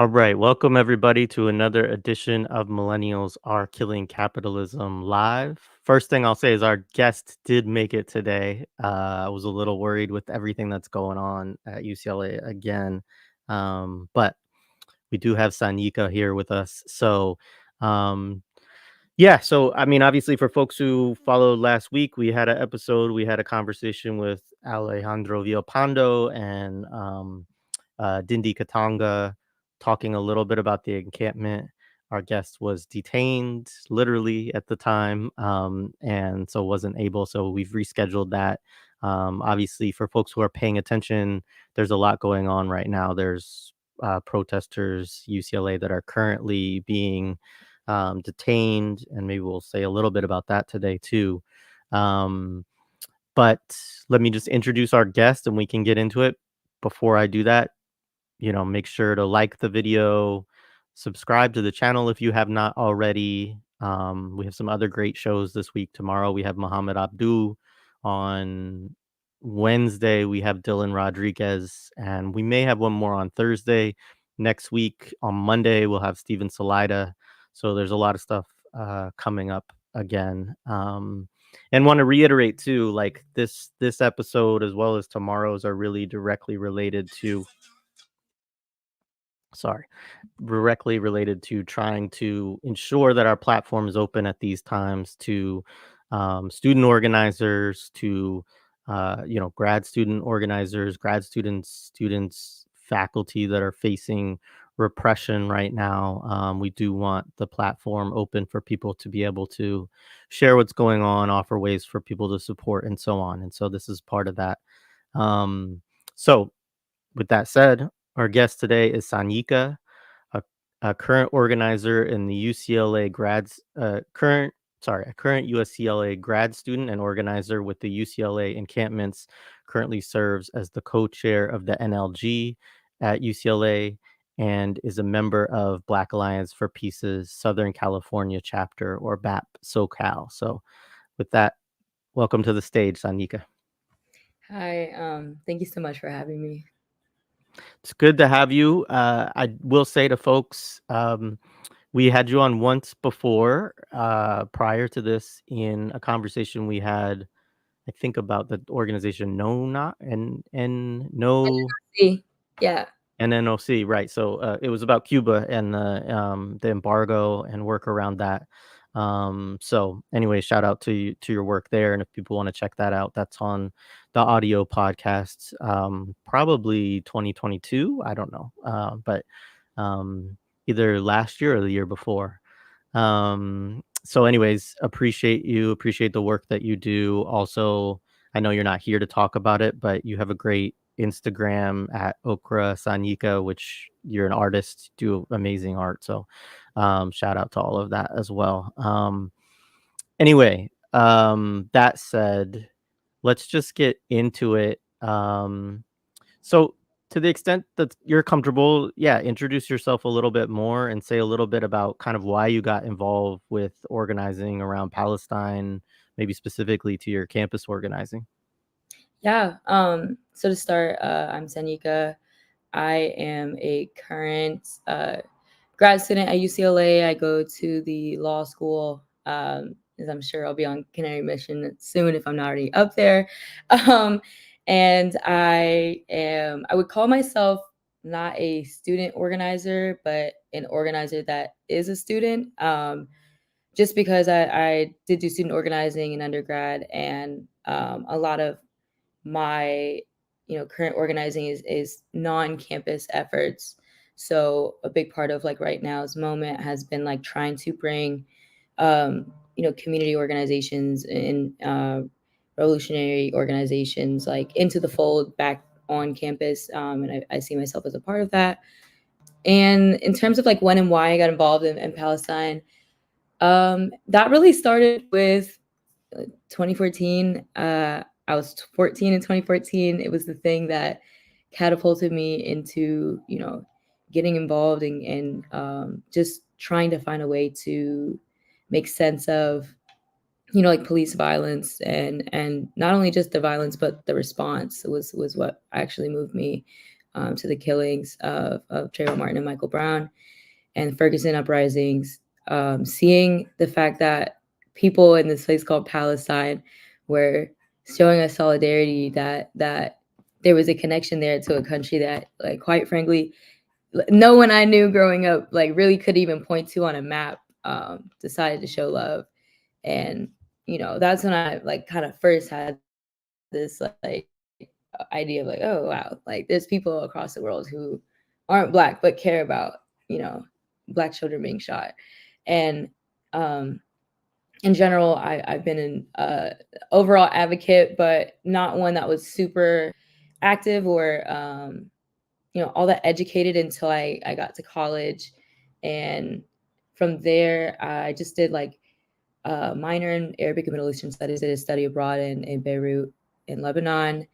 All right, welcome everybody to another edition of Millennials Are Killing Capitalism Live. First thing I'll say is our guest did make it today. I was a little worried with everything that's going on at UCLA again, but we do have Sanyika here with us. Um, so I mean, obviously, for folks who followed last week, we had an episode, we had a conversation with Alejandro Villalpando and Dindi Katanga, talking a little bit about the encampment. Our guest was detained literally at the time, and so wasn't able. So we've rescheduled that. Obviously, for folks who are paying attention, there's a lot going on right now. There's protesters, UCLA, that are currently being detained, and maybe we'll say a little bit about that today too. But let me just introduce our guest, and we can get into it. Before I do that, make sure to like the video, subscribe to the channel if you have not already. We have some other great shows this week. Tomorrow we have Muhammad Abdu. On Wednesday we have Dylan Rodriguez, and we may have one more on Thursday. Next week on Monday we'll have Steven Salida. So there's a lot of stuff coming up again. And want to reiterate too, like this episode as well as tomorrow's are really directly related to trying to ensure that our platform is open at these times to student organizers, to grad student organizers, grad students, faculty that are facing repression right now. We do want the platform open for people to be able to share what's going on, offer ways for people to support, and so on. And so this is part of that. So with that said, our guest today is Sanyika, a current organizer in the UCLA a current UCLA grad student and organizer with the UCLA Encampments. Currently serves as the co-chair of the NLG at UCLA and is a member of Black Alliance for Peace's Southern California chapter, or BAP SoCal. So with that, welcome to the stage, Sanyika. Hi, thank you so much for having me. It's good to have you. I will say to folks, we had you on once before, prior to this, in a conversation we had, I think, about the organization Yeah. NNOC, right? So it was about Cuba and the embargo and work around that. So anyway, shout out to you, to your work there, and if people want to check that out, that's on the audio podcasts. Probably 2022, I don't know, but either last year or the year before. So anyways, appreciate the work that you do. Also, I know you're not here to talk about it, but you have a great Instagram at Okra Sanyika, which you're an artist, do amazing art. So shout out to all of that as well. Anyway, that said, let's just get into it. So to the extent that you're comfortable, introduce yourself a little bit more and say a little bit about kind of why you got involved with organizing around Palestine, maybe specifically to your campus organizing. Yeah. So to start, I'm Sanyika. I am a current grad student at UCLA. I go to the law school, as I'm sure I'll be on Canary Mission soon if I'm not already up there. And I would call myself not a student organizer, but an organizer that is a student. Just because I did do student organizing in undergrad, and a lot of my current organizing is non-campus efforts. So a big part of like right now's moment has been like trying to bring community organizations and revolutionary organizations like into the fold back on campus, and I see myself as a part of that. And in terms of like when and why I got involved in Palestine, that really started with 2014. I was 14 in 2014. It was the thing that catapulted me into, getting involved and just trying to find a way to make sense of, like police violence and not only just the violence, but the response was what actually moved me to the killings of Trayvon Martin and Michael Brown and Ferguson uprisings, seeing the fact that people in this place called Palestine were showing us solidarity, that there was a connection there to a country that, like, quite frankly, no one I knew growing up, like, really could even point to on a map, decided to show love. And, that's when I, like, kind of first had this, like, idea of, like, oh, wow, like, there's people across the world who aren't Black but care about, you know, Black children being shot. And in general, I've been an overall advocate, but not one that was super active or all that educated until I got to college. And from there, I just did like a minor in Arabic and Middle Eastern studies. I did a study abroad in Beirut, in Lebanon.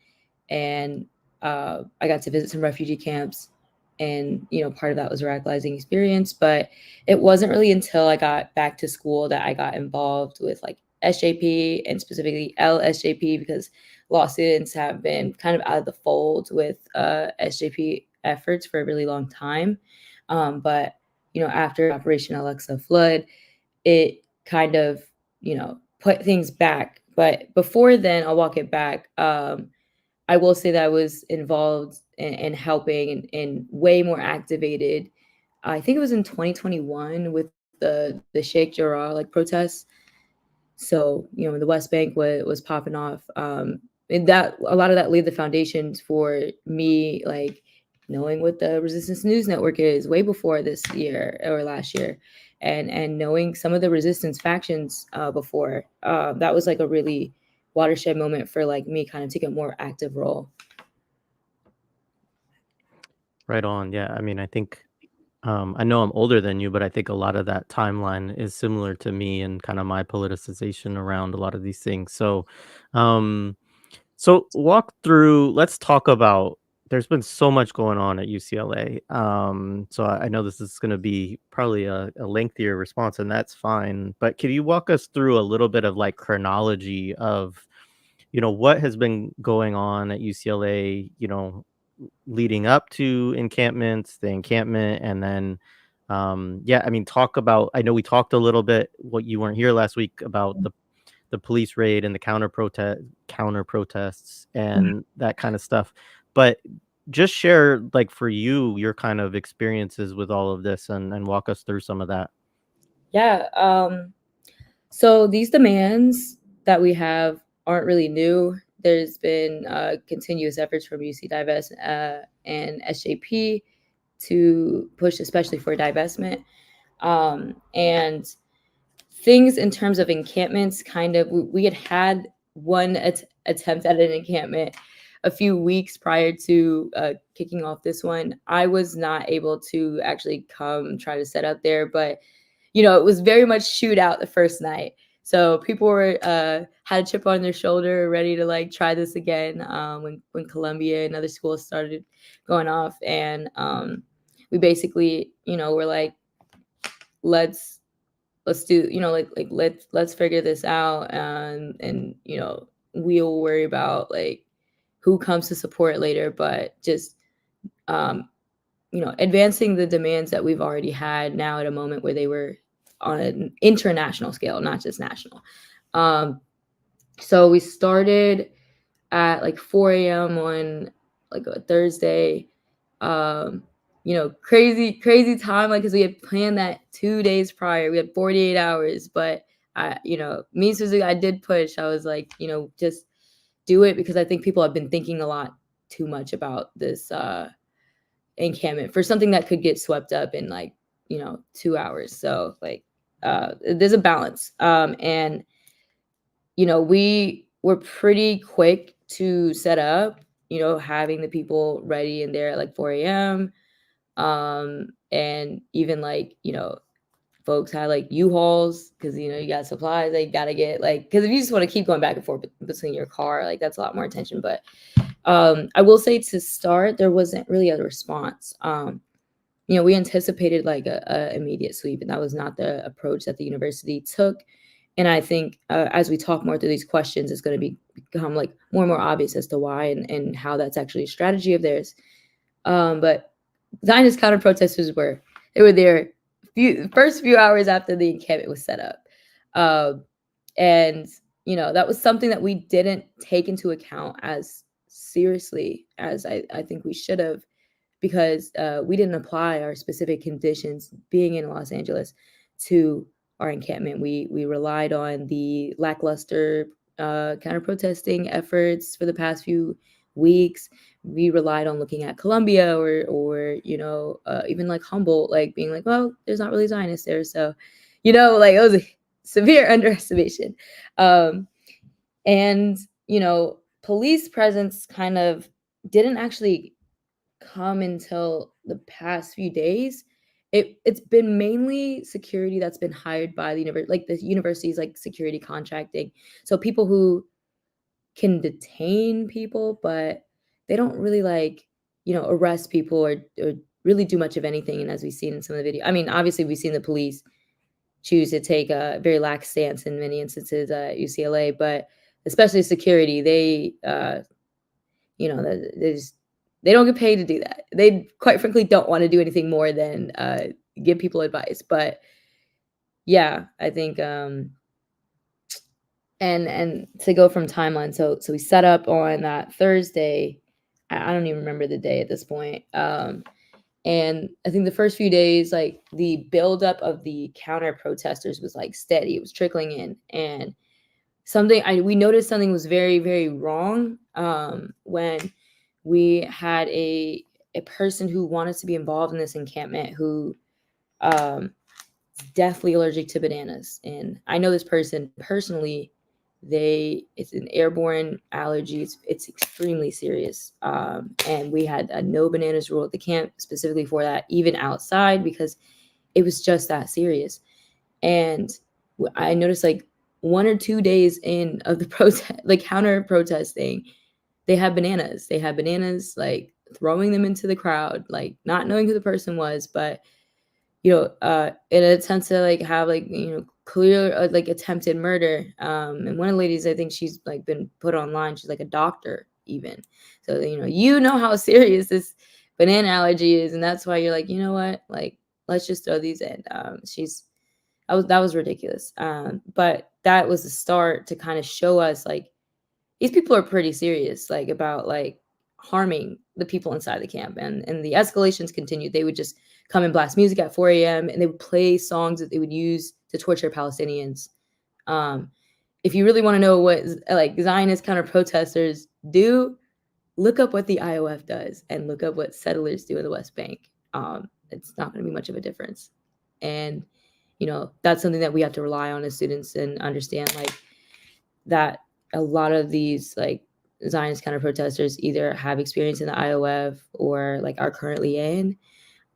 And I got to visit some refugee camps. And, part of that was a radicalizing experience. But it wasn't really until I got back to school that I got involved with like SJP and specifically LSJP, because law students have been kind of out of the fold with SJP efforts for a really long time. But, after Operation Alexa Flood, it kind of, put things back. But before then, I'll walk it back. I will say that I was involved in helping and way more activated. I think it was in 2021 with the Sheikh Jarrah like protests. So the West Bank was popping off, and that a lot of that laid the foundations for me, like, knowing what the Resistance News Network is way before this year or last year, and knowing some of the resistance factions before. That was like a really watershed moment for like me kind of taking a more active role. Right on. Yeah. I mean, I think I know I'm older than you, but I think a lot of that timeline is similar to me and kind of my politicization around a lot of these things. Um, so walk through. Let's talk about. There's been so much going on at UCLA. So I know this is going to be probably a lengthier response, and that's fine. But can you walk us through a little bit of like chronology of, what has been going on at UCLA? Leading up to encampments, the encampment, and then, yeah, I mean, talk about. I know we talked a little bit. What you weren't here last week about the police raid and the counter protests and that kind of stuff. But just share, like, for you, your kind of experiences with all of this and walk us through some of that. Yeah. So these demands that we have aren't really new. There's been continuous efforts from UC Divest and SJP to push, especially for divestment. And things in terms of encampments, kind of, we had one attempt at an encampment a few weeks prior to kicking off this one. I was not able to actually come try to set up there, but it was very much shootout the first night. So people were had a chip on their shoulder, ready to like try this again when Columbia and other schools started going off, and we basically were like, let's do like let's figure this out, and we'll worry about like who comes to support later, but just um, advancing the demands that we've already had now at a moment where they were on an international scale, not just national. So we started at like 4 a.m. on like a Thursday. Crazy time, like, because we had planned that 2 days prior. We had 48 hours, but me specifically, I did push. I was like, just do it, because I think people have been thinking a lot too much about this encampment for something that could get swept up in like 2 hours. So like there's a balance, and we were pretty quick to set up, having the people ready and there at like 4 a.m. And even like folks had like U-Hauls, because you got supplies they gotta get, like, because if you just want to keep going back and forth between your car, like, that's a lot more attention. But I will say, to start, there wasn't really a response. We anticipated like a immediate sweep, and that was not the approach that the university took. And I think as we talk more through these questions, it's going to become like more and more obvious as to why, and how that's actually a strategy of theirs. But Zionist counter protesters they were there first few hours after the encampment was set up. And that was something that we didn't take into account as seriously as I think we should have, because we didn't apply our specific conditions being in Los Angeles to our encampment. We relied on the lackluster counter protesting efforts for the past few weeks. We relied on looking at Columbia or even like Humboldt, like being like, well, there's not really Zionists there, so like it was a severe underestimation. And police presence kind of didn't actually come until the past few days. It's been mainly security that's been hired by the universities, like security contracting. So people who can detain people, but they don't really arrest people or really do much of anything. And as we've seen in some of the video, I mean, obviously we've seen the police choose to take a very lax stance in many instances at UCLA, but especially security, they don't get paid to do that. They quite frankly don't want to do anything more than give people advice. But yeah, I think and to go from timeline, so we set up on that Thursday. I don't even remember the day at this point. And I think the first few days, like the buildup of the counter protesters was like steady. It was trickling in, and we noticed something was very, very wrong when we had a person who wanted to be involved in this encampment who is deathly allergic to bananas. And I know this person personally. It's an airborne allergy. It's extremely serious. And we had a no bananas rule at the camp specifically for that, even outside, because it was just that serious. And I noticed like 1 or 2 days in of the protest, like counter protesting, they had bananas. They had bananas, like throwing them into the crowd, like not knowing who the person was, but in an attempt to like have like clear like attempted murder. And one of the ladies, I think she's like been put online. She's like a doctor even. So how serious this banana allergy is, and that's why you're like, what, like let's just throw these in. That was ridiculous. But that was the start to kind of show us like these people are pretty serious, like about like harming the people inside the camp. And the escalations continued. They would just come and blast music at 4 a.m. and they would play songs that they would use to torture Palestinians. If you really want to know what like Zionist counter protesters do, look up what the IOF does and look up what settlers do in the West Bank. It's not going to be much of a difference. And that's something that we have to rely on as students and understand, like that a lot of these like Zionist counter protesters either have experience in the IOF or like are currently in.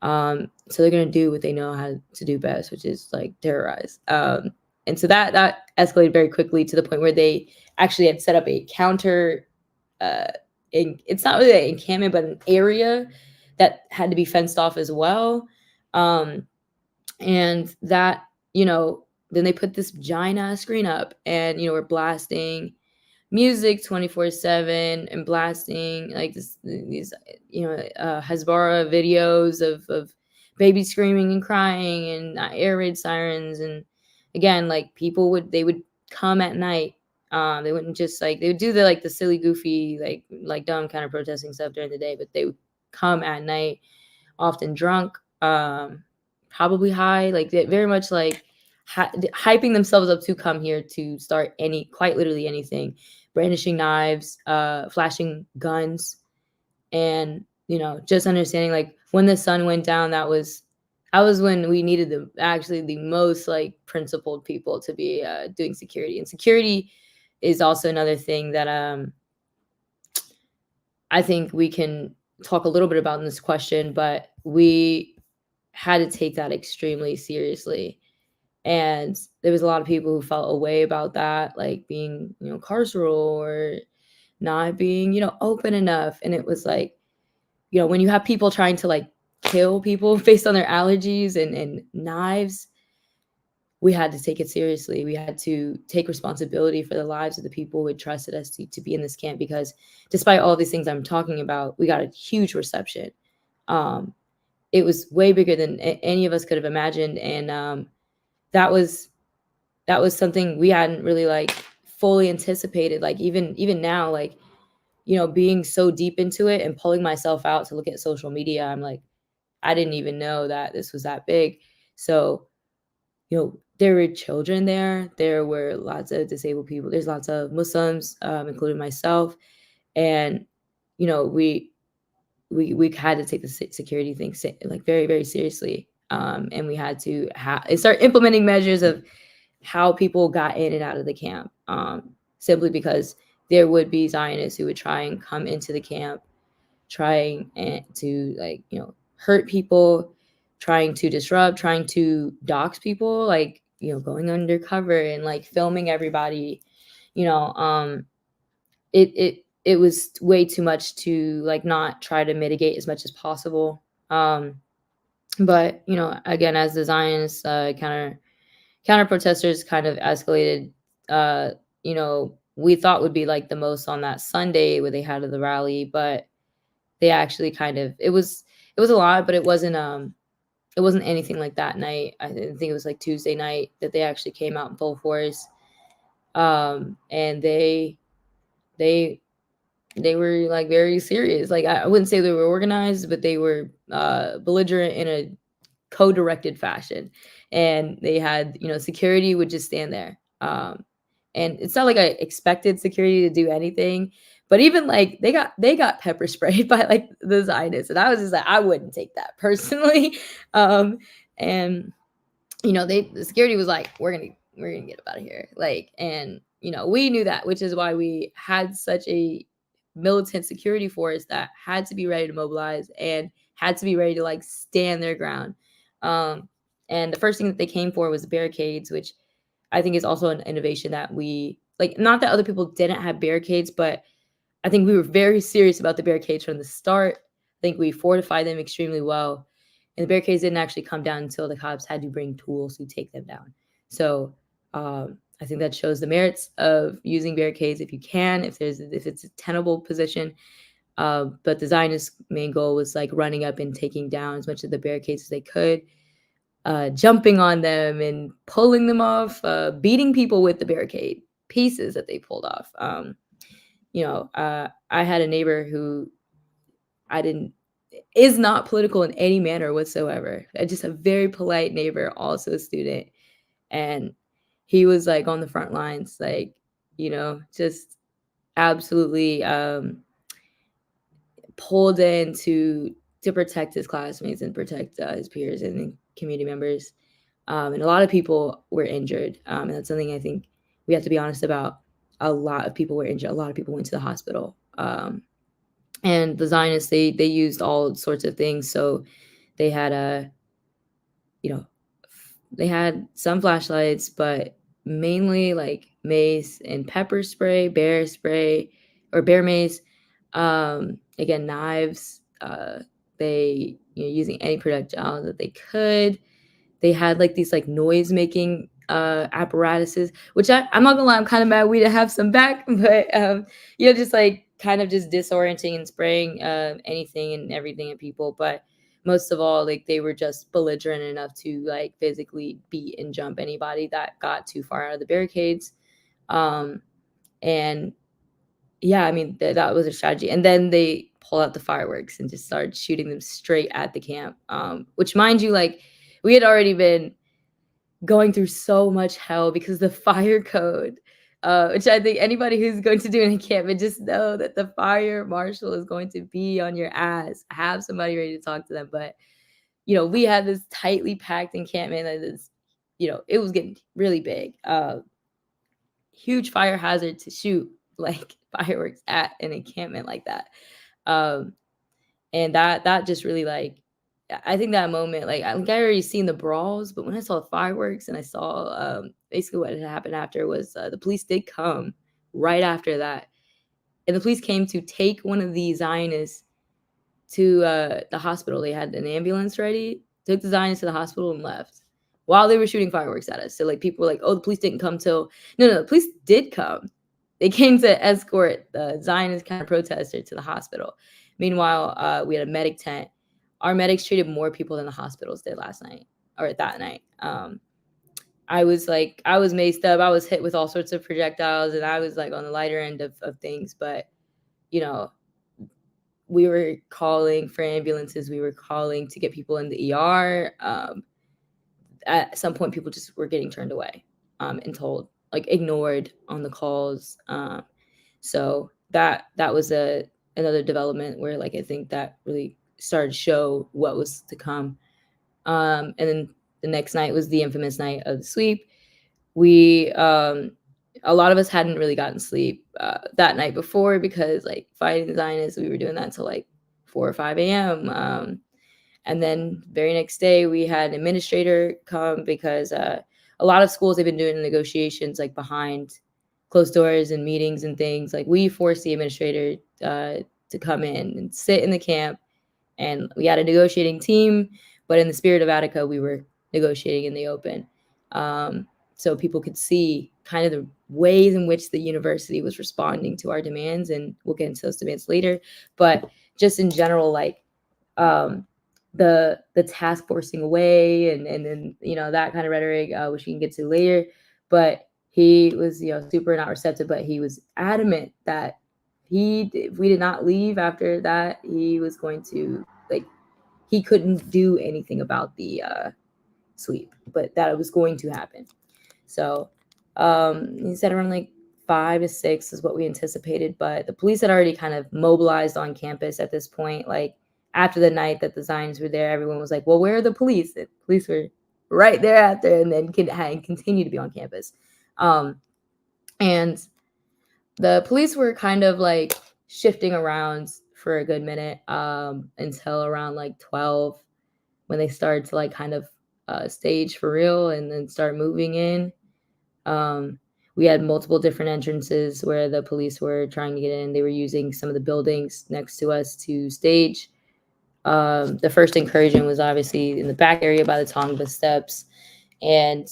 So they're gonna do what they know how to do best, which is like terrorize. And so that escalated very quickly to the point where they actually had set up a counter. It's not really an encampment, but an area that had to be fenced off as well. And that then they put this giant ass screen up, and we're blasting music 24/7 and blasting like these Hezbollah videos of babies screaming and crying and air raid sirens. And again, like they would come at night. They wouldn't just like, they would do the silly goofy like dumb kind of protesting stuff during the day, but they would come at night, often drunk, probably high, like they very much like hyping themselves up to come here to start quite literally anything, brandishing knives, flashing guns. And just understanding like when the sun went down, that was when we needed the most like principled people to be doing security. And security is also another thing that I think we can talk a little bit about in this question, but we had to take that extremely seriously. And there was a lot of people who felt a way about that, like being, carceral or not being, open enough. And it was like, when you have people trying to like kill people based on their allergies and knives, we had to take it seriously. We had to take responsibility for the lives of the people who had trusted us to be in this camp, because despite all these things I'm talking about, we got a huge reception. Um, it was way bigger than any of us could have imagined, and that was that was something we hadn't really like fully anticipated. Like even now, like, being so deep into it and pulling myself out to look at social media, I'm like, I didn't even know that this was that big. So, there were children there. There were lots of disabled people. There's lots of Muslims, including myself, and we we had to take the security thing like very very seriously, and we had to start implementing measures of how people got in and out of the camp, simply because there would be Zionists who would try and come into the camp, trying to like hurt people, trying to disrupt, trying to dox people, like going undercover and like filming everybody. you know um it was way too much to like not try to mitigate as much as possible. But again, as the Zionists counter protesters kind of escalated, we thought would be like the most on that Sunday where they had the rally, but they actually kind of it was a lot, but it wasn't anything like that night. I think it was like Tuesday night that they actually came out in full force. And they they were like very serious. Like I wouldn't say they were organized, but they were belligerent in a co-directed fashion, and they had security would just stand there. And it's not like I expected security to do anything, but even like they got pepper sprayed by like the Zionists, and I was just like, I wouldn't take that personally. And the security was like, we're gonna get up out of here, like. And we knew that, which is why we had such a militant security force that had to be ready to mobilize and had to be ready to like stand their ground. um and the first thing that they came for was barricades, which I think is also an innovation that we like. Not that other people didn't have barricades, but I think we were very serious about the barricades from the start. I think we fortified them extremely well. And the barricades didn't actually come down until the cops had to bring tools to take them down. So I think that shows the merits of using barricades if you can, if it's a tenable position. But the Zionist main goal was like running up and taking down as much of the barricades as they could, jumping on them and pulling them off, beating people with the barricade pieces that they pulled off. I had a neighbor who I didn't is not political in any manner whatsoever. Just a very polite neighbor, also a student, and he was like on the front lines, like just absolutely pulled in to protect his classmates and protect his peers and community members. And a lot of people were injured, and that's something I think we have to be honest about. A lot of people were injured. A lot of people went to the hospital. And the Zionists, they used all sorts of things. So they had you know they had some flashlights, but mainly like mace and pepper spray, bear spray, or bear mace. Again, knives. They using any projectile that they could. They had like these like noise making apparatuses, which I'm not gonna lie, I'm kind of mad we didn't have some back. But just like kind of just disorienting and spraying anything and everything at people. But most of all, like they were just belligerent enough to like physically beat and jump anybody that got too far out of the barricades. And yeah, I mean that was a strategy. And then they pull out the fireworks and just started shooting them straight at the camp. Which, mind you, like we had already been going through so much hell because the fire code, which I think anybody who's going to do an encampment, just know that the fire marshal is going to be on your ass. Have somebody ready to talk to them. But we had this tightly packed encampment that is, it was getting really big. Huge fire hazard to shoot like fireworks at an encampment like that. Um, and that just really like, I think that moment, like I already seen the brawls, but when I saw the fireworks and I saw basically what had happened after was the police did come right after that, and the police came to take one of the Zionists to the hospital. They had an ambulance ready, took the Zionists to the hospital and left while they were shooting fireworks at us. So like people were like, "Oh, the police didn't come till..." No, the police did come. They came to escort the Zionist kind of protester to the hospital. Meanwhile, we had a medic tent our medics treated more people than the hospitals did last night or that night. I was maced up. I was hit with all sorts of projectiles, and I was like on the lighter end of things. But you know, we were calling for ambulances. We were calling to get people in the ER. At some point, people just were getting turned away and told, like, ignored on the calls. So that was another development where, like, I think that really started to show what was to come. And then the next night was the infamous night of the sweep. We A lot of us hadn't really gotten sleep that night before because, like, fighting the Zionists, we were doing that till like 4 or 5 a.m. And then very next day we had an administrator come because a lot of schools, they've been doing negotiations like behind closed doors and meetings and things. Like, we forced the administrator to come in and sit in the camp, and we had a negotiating team, but in the spirit of Attica, we were negotiating in the open. So people could see kind of the ways in which the university was responding to our demands, and we'll get into those demands later. But just in general, like, the task forcing away and then, that kind of rhetoric, which we can get to later. But he was, super not receptive, but he was adamant that if we did not leave after that, he was going to, like, he couldn't do anything about the sweep, but that it was going to happen. So he said around like 5 to 6 is what we anticipated, but the police had already kind of mobilized on campus at this point. Like, after the night that the Zions were there, everyone was like, well, where are the police? The police were right there after, and then continue to be on campus. And the police were kind of like shifting around for a good minute until around like 12, when they started to like kind of stage for real and then start moving in. We had multiple different entrances where the police were trying to get in. They were using some of the buildings next to us to stage. The first incursion was obviously in the back area by the Tongva steps. And,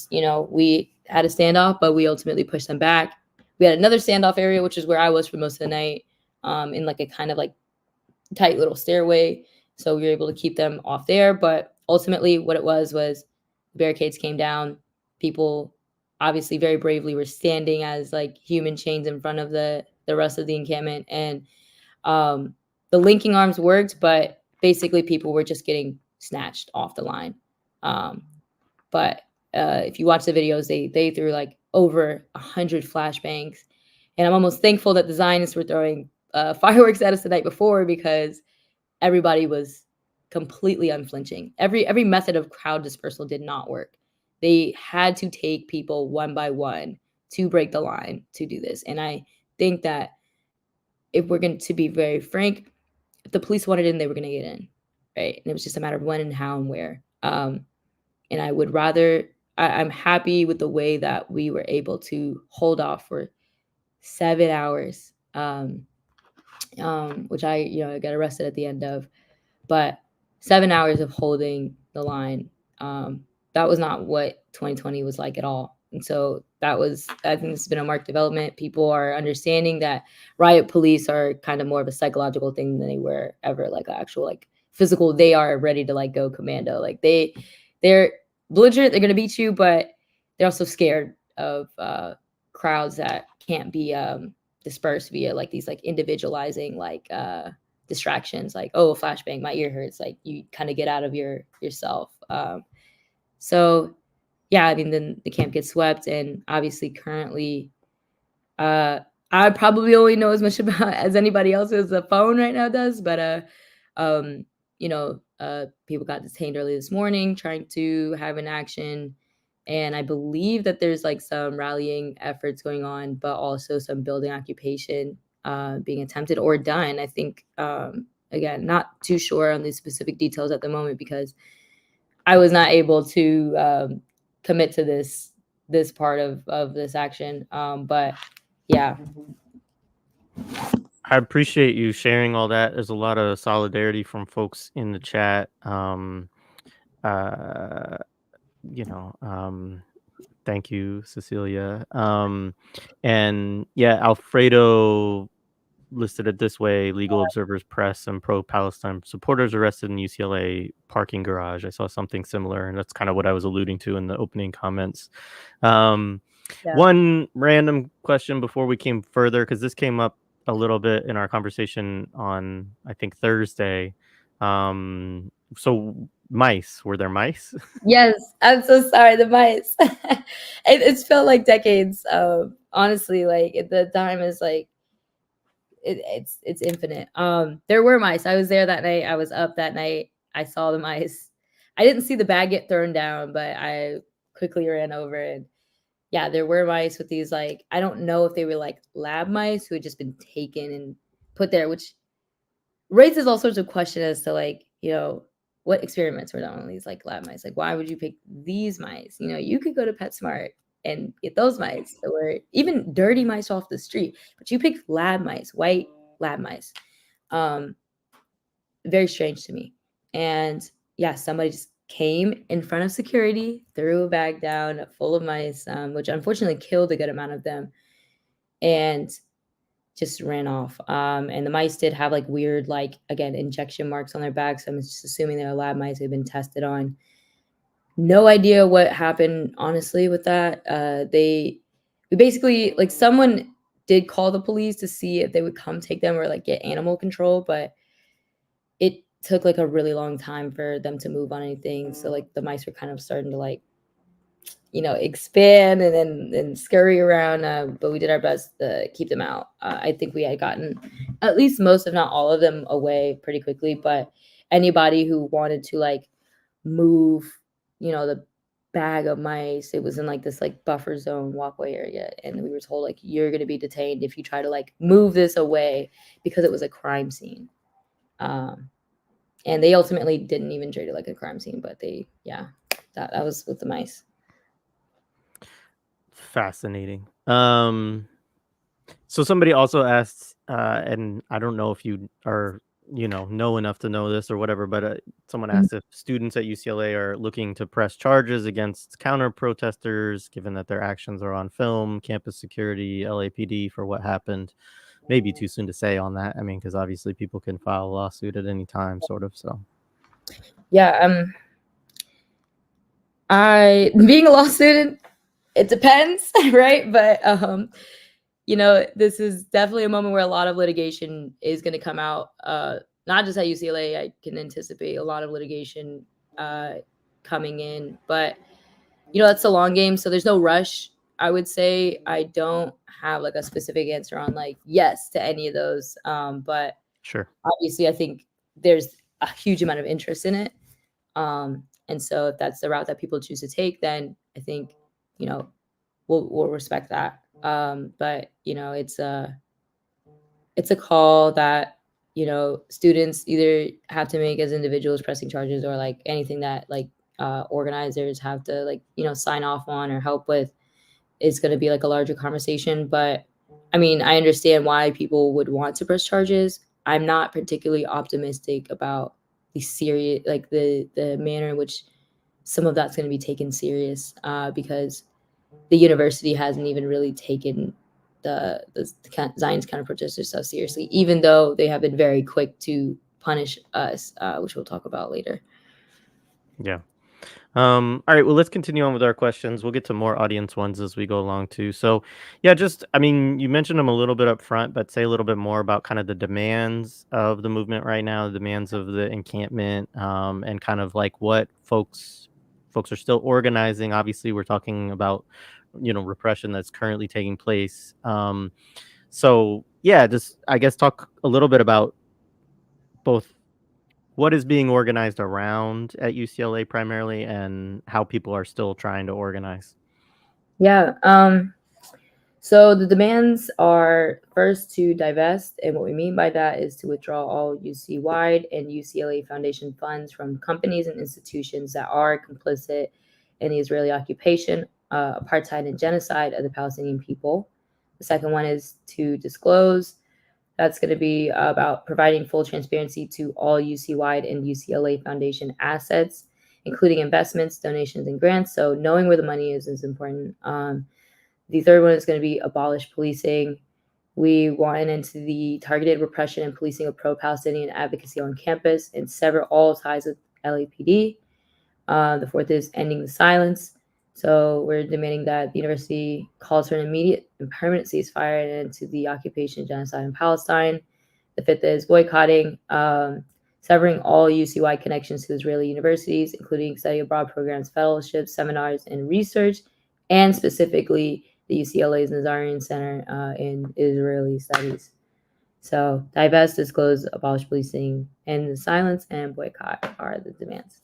we had a standoff, but we ultimately pushed them back. We had another standoff area, which is where I was for most of the night, in like a kind of like tight little stairway. So we were able to keep them off there. But ultimately, what it was barricades came down. People obviously very bravely were standing as like human chains in front of the rest of the encampment. And the linking arms worked, but basically people were just getting snatched off the line. But if you watch the videos, they threw like over 100 flashbangs. And I'm almost thankful that the Zionists were throwing fireworks at us the night before, because everybody was completely unflinching. Every method of crowd dispersal did not work. They had to take people one by one to break the line to do this. And I think that, if we're going to be very frank, if the police wanted in, they were going to get in, right? And it was just a matter of when and how and where. And I would rather, I'm happy with the way that we were able to hold off for 7 hours, which I got arrested at the end of. But 7 hours of holding the line, that was not what 2020 was like at all. And so I think this has been a marked development. People are understanding that riot police are kind of more of a psychological thing than they were ever like actual like physical. They are ready to like go commando. Like they're belligerent. They're going to beat you, but they're also scared of crowds that can't be dispersed via like these like individualizing like distractions, like, oh, a flashbang, my ear hurts. Like, you kind of get out of yourself. So yeah, I mean, then the camp gets swept, and obviously currently I probably only know as much about as anybody else as the phone right now does, but people got detained early this morning trying to have an action. And I believe that there's like some rallying efforts going on, but also some building occupation being attempted or done. I think, again, not too sure on the specific details at the moment, because I was not able to commit to this part of this action. But yeah. I appreciate you sharing all that. There's a lot of solidarity from folks in the chat. Uh, you know, Thank you, Cecilia. And yeah, Alfredo listed it this way: legal observers, press, and pro-Palestine supporters arrested in UCLA parking garage. I saw something similar, and that's kind of what I was alluding to in the opening comments. Um, Yeah. One random question before we came further, because this came up a little bit in our conversation on, I think, Thursday. So mice, were there mice? Yes, I'm so sorry. The mice. It's felt like decades. Honestly, like the time is like it's infinite. There were mice. I was there that night. I was up that night. I saw the mice. I didn't see the bag get thrown down, but I quickly ran over and yeah, there were mice with these like I don't know if they were like lab mice who had just been taken and put there, which raises all sorts of questions as to like, what experiments were done on these like lab mice. Like, why would you pick these mice? You could go to PetSmart and get those mice or even dirty mice off the street, but you pick lab mice, white lab mice. Um, Very strange to me. And yeah, somebody just came in front of security, threw a bag down full of mice, which unfortunately killed a good amount of them, and just ran off. And the mice did have like weird, like again, injection marks on their backs. So I'm just assuming they're lab mice who've been tested on. No idea what happened, honestly, with that. We basically like someone did call the police to see if they would come take them or like get animal control, but it took like a really long time for them to move on anything. So like the mice were kind of starting to like expand and then scurry around. But we did our best to keep them out. I think we had gotten at least most, if not all of them, away pretty quickly. But anybody who wanted to like move, the bag of mice, it was in like this like buffer zone walkway area, and we were told like you're gonna be detained if you try to like move this away because it was a crime scene. And they ultimately didn't even treat it like a crime scene, but that was with the mice. Fascinating. So somebody also asked, and I don't know if you are, know enough to know this or whatever, but someone Mhm. asked if students at UCLA are looking to press charges against counter protesters, given that their actions are on film, campus security, LAPD for what happened. Maybe too soon to say on that. I mean, because obviously people can file a lawsuit at any time, sort of. So Yeah, I being a law student, it depends, right? But this is definitely a moment where a lot of litigation is going to come out. Not just at UCLA, I can anticipate a lot of litigation coming in, but it's a long game, so there's no rush. I would say I don't have like a specific answer on like yes to any of those, but sure. obviously I think there's a huge amount of interest in it. And so if that's the route that people choose to take, then I think, you know, we'll respect that. But it's a call that, students either have to make as individuals pressing charges or like anything that like organizers have to like, sign off on or help with is going to be like a larger conversation. But I mean, I understand why people would want to press charges. I'm not particularly optimistic about the serious, like the manner in which some of that's going to be taken serious, because the university hasn't even really taken the Zion's counter protesters so seriously, even though they have been very quick to punish us, which we'll talk about later. Yeah. All right, well, let's continue on with our questions. We'll get to more audience ones as we go along too. So, yeah, I mean, you mentioned them a little bit up front, but say a little bit more about kind of the demands of the movement right now, the demands of the encampment, and kind of like what folks are still organizing. Obviously, we're talking about, repression that's currently taking place. So yeah, just I guess talk a little bit about both what is being organized around at UCLA primarily, and how people are still trying to organize? Yeah. So the demands are first to divest, and what we mean by that is to withdraw all UC wide and UCLA Foundation funds from companies and institutions that are complicit in the Israeli occupation, apartheid, and genocide of the Palestinian people. The second one is to disclose. That's going to be about providing full transparency to all UC wide and UCLA Foundation assets, including investments, donations, and grants. So knowing where the money is important. The third one is going to be abolish policing. We went into the targeted repression and policing of pro-Palestinian advocacy on campus and sever all ties with LAPD. The fourth is ending the silence. So we're demanding that the university calls for an immediate and permanent ceasefire and end to the occupation and genocide in Palestine. The fifth is boycotting, severing all UC-wide connections to Israeli universities, including study abroad programs, fellowships, seminars, and research, and specifically the UCLA's Nazarian Center in Israeli Studies. So divest, disclose, abolish policing, end the silence, and boycott are the demands.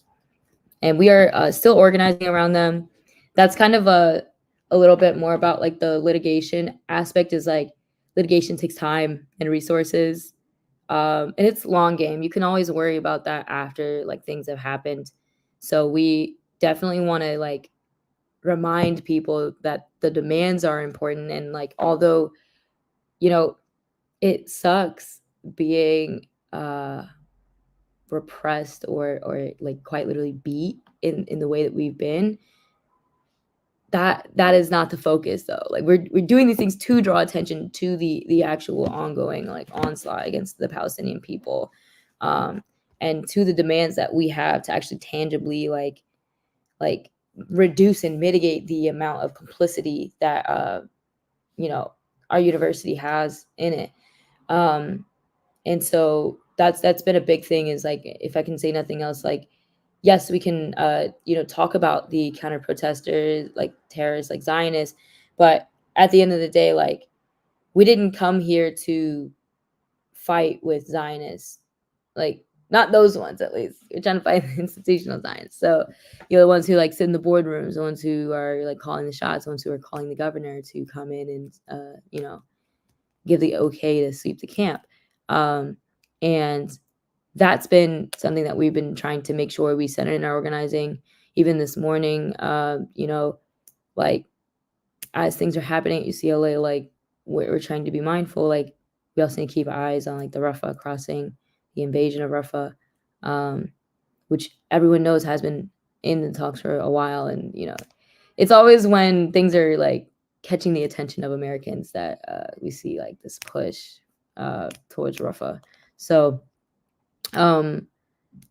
And we are still organizing around them. That's kind of a little bit more about like the litigation aspect is like litigation takes time and resources. And it's long game. You can always worry about that after like things have happened. So we definitely want to like remind people that the demands are important. And like, although, you know, it sucks being repressed or like quite literally beat in the way that we've been, that is not the focus though. Like we're doing these things to draw attention to the actual ongoing like onslaught against the Palestinian people, and to the demands that we have to actually tangibly like reduce and mitigate the amount of complicity that you know our university has in it. And so that's been a big thing is like, if I can say nothing else, like yes, we can talk about the counter protesters like terrorists like Zionists, but at the end of the day, like we didn't come here to fight with Zionists, like not those ones at least. We're trying to fight institutional Zionists. So the ones who like sit in the boardrooms, the ones who are like calling the shots, the ones who are calling the governor to come in and give the okay to sweep the camp. And that's been something that we've been trying to make sure we center in our organizing. Even this morning, like as things are happening at UCLA, like we're trying to be mindful. Like we also need to keep our eyes on like the Rafah crossing, the invasion of Rafah, which everyone knows has been in the talks for a while. And it's always when things are like catching the attention of Americans that we see like this push towards Rafah. So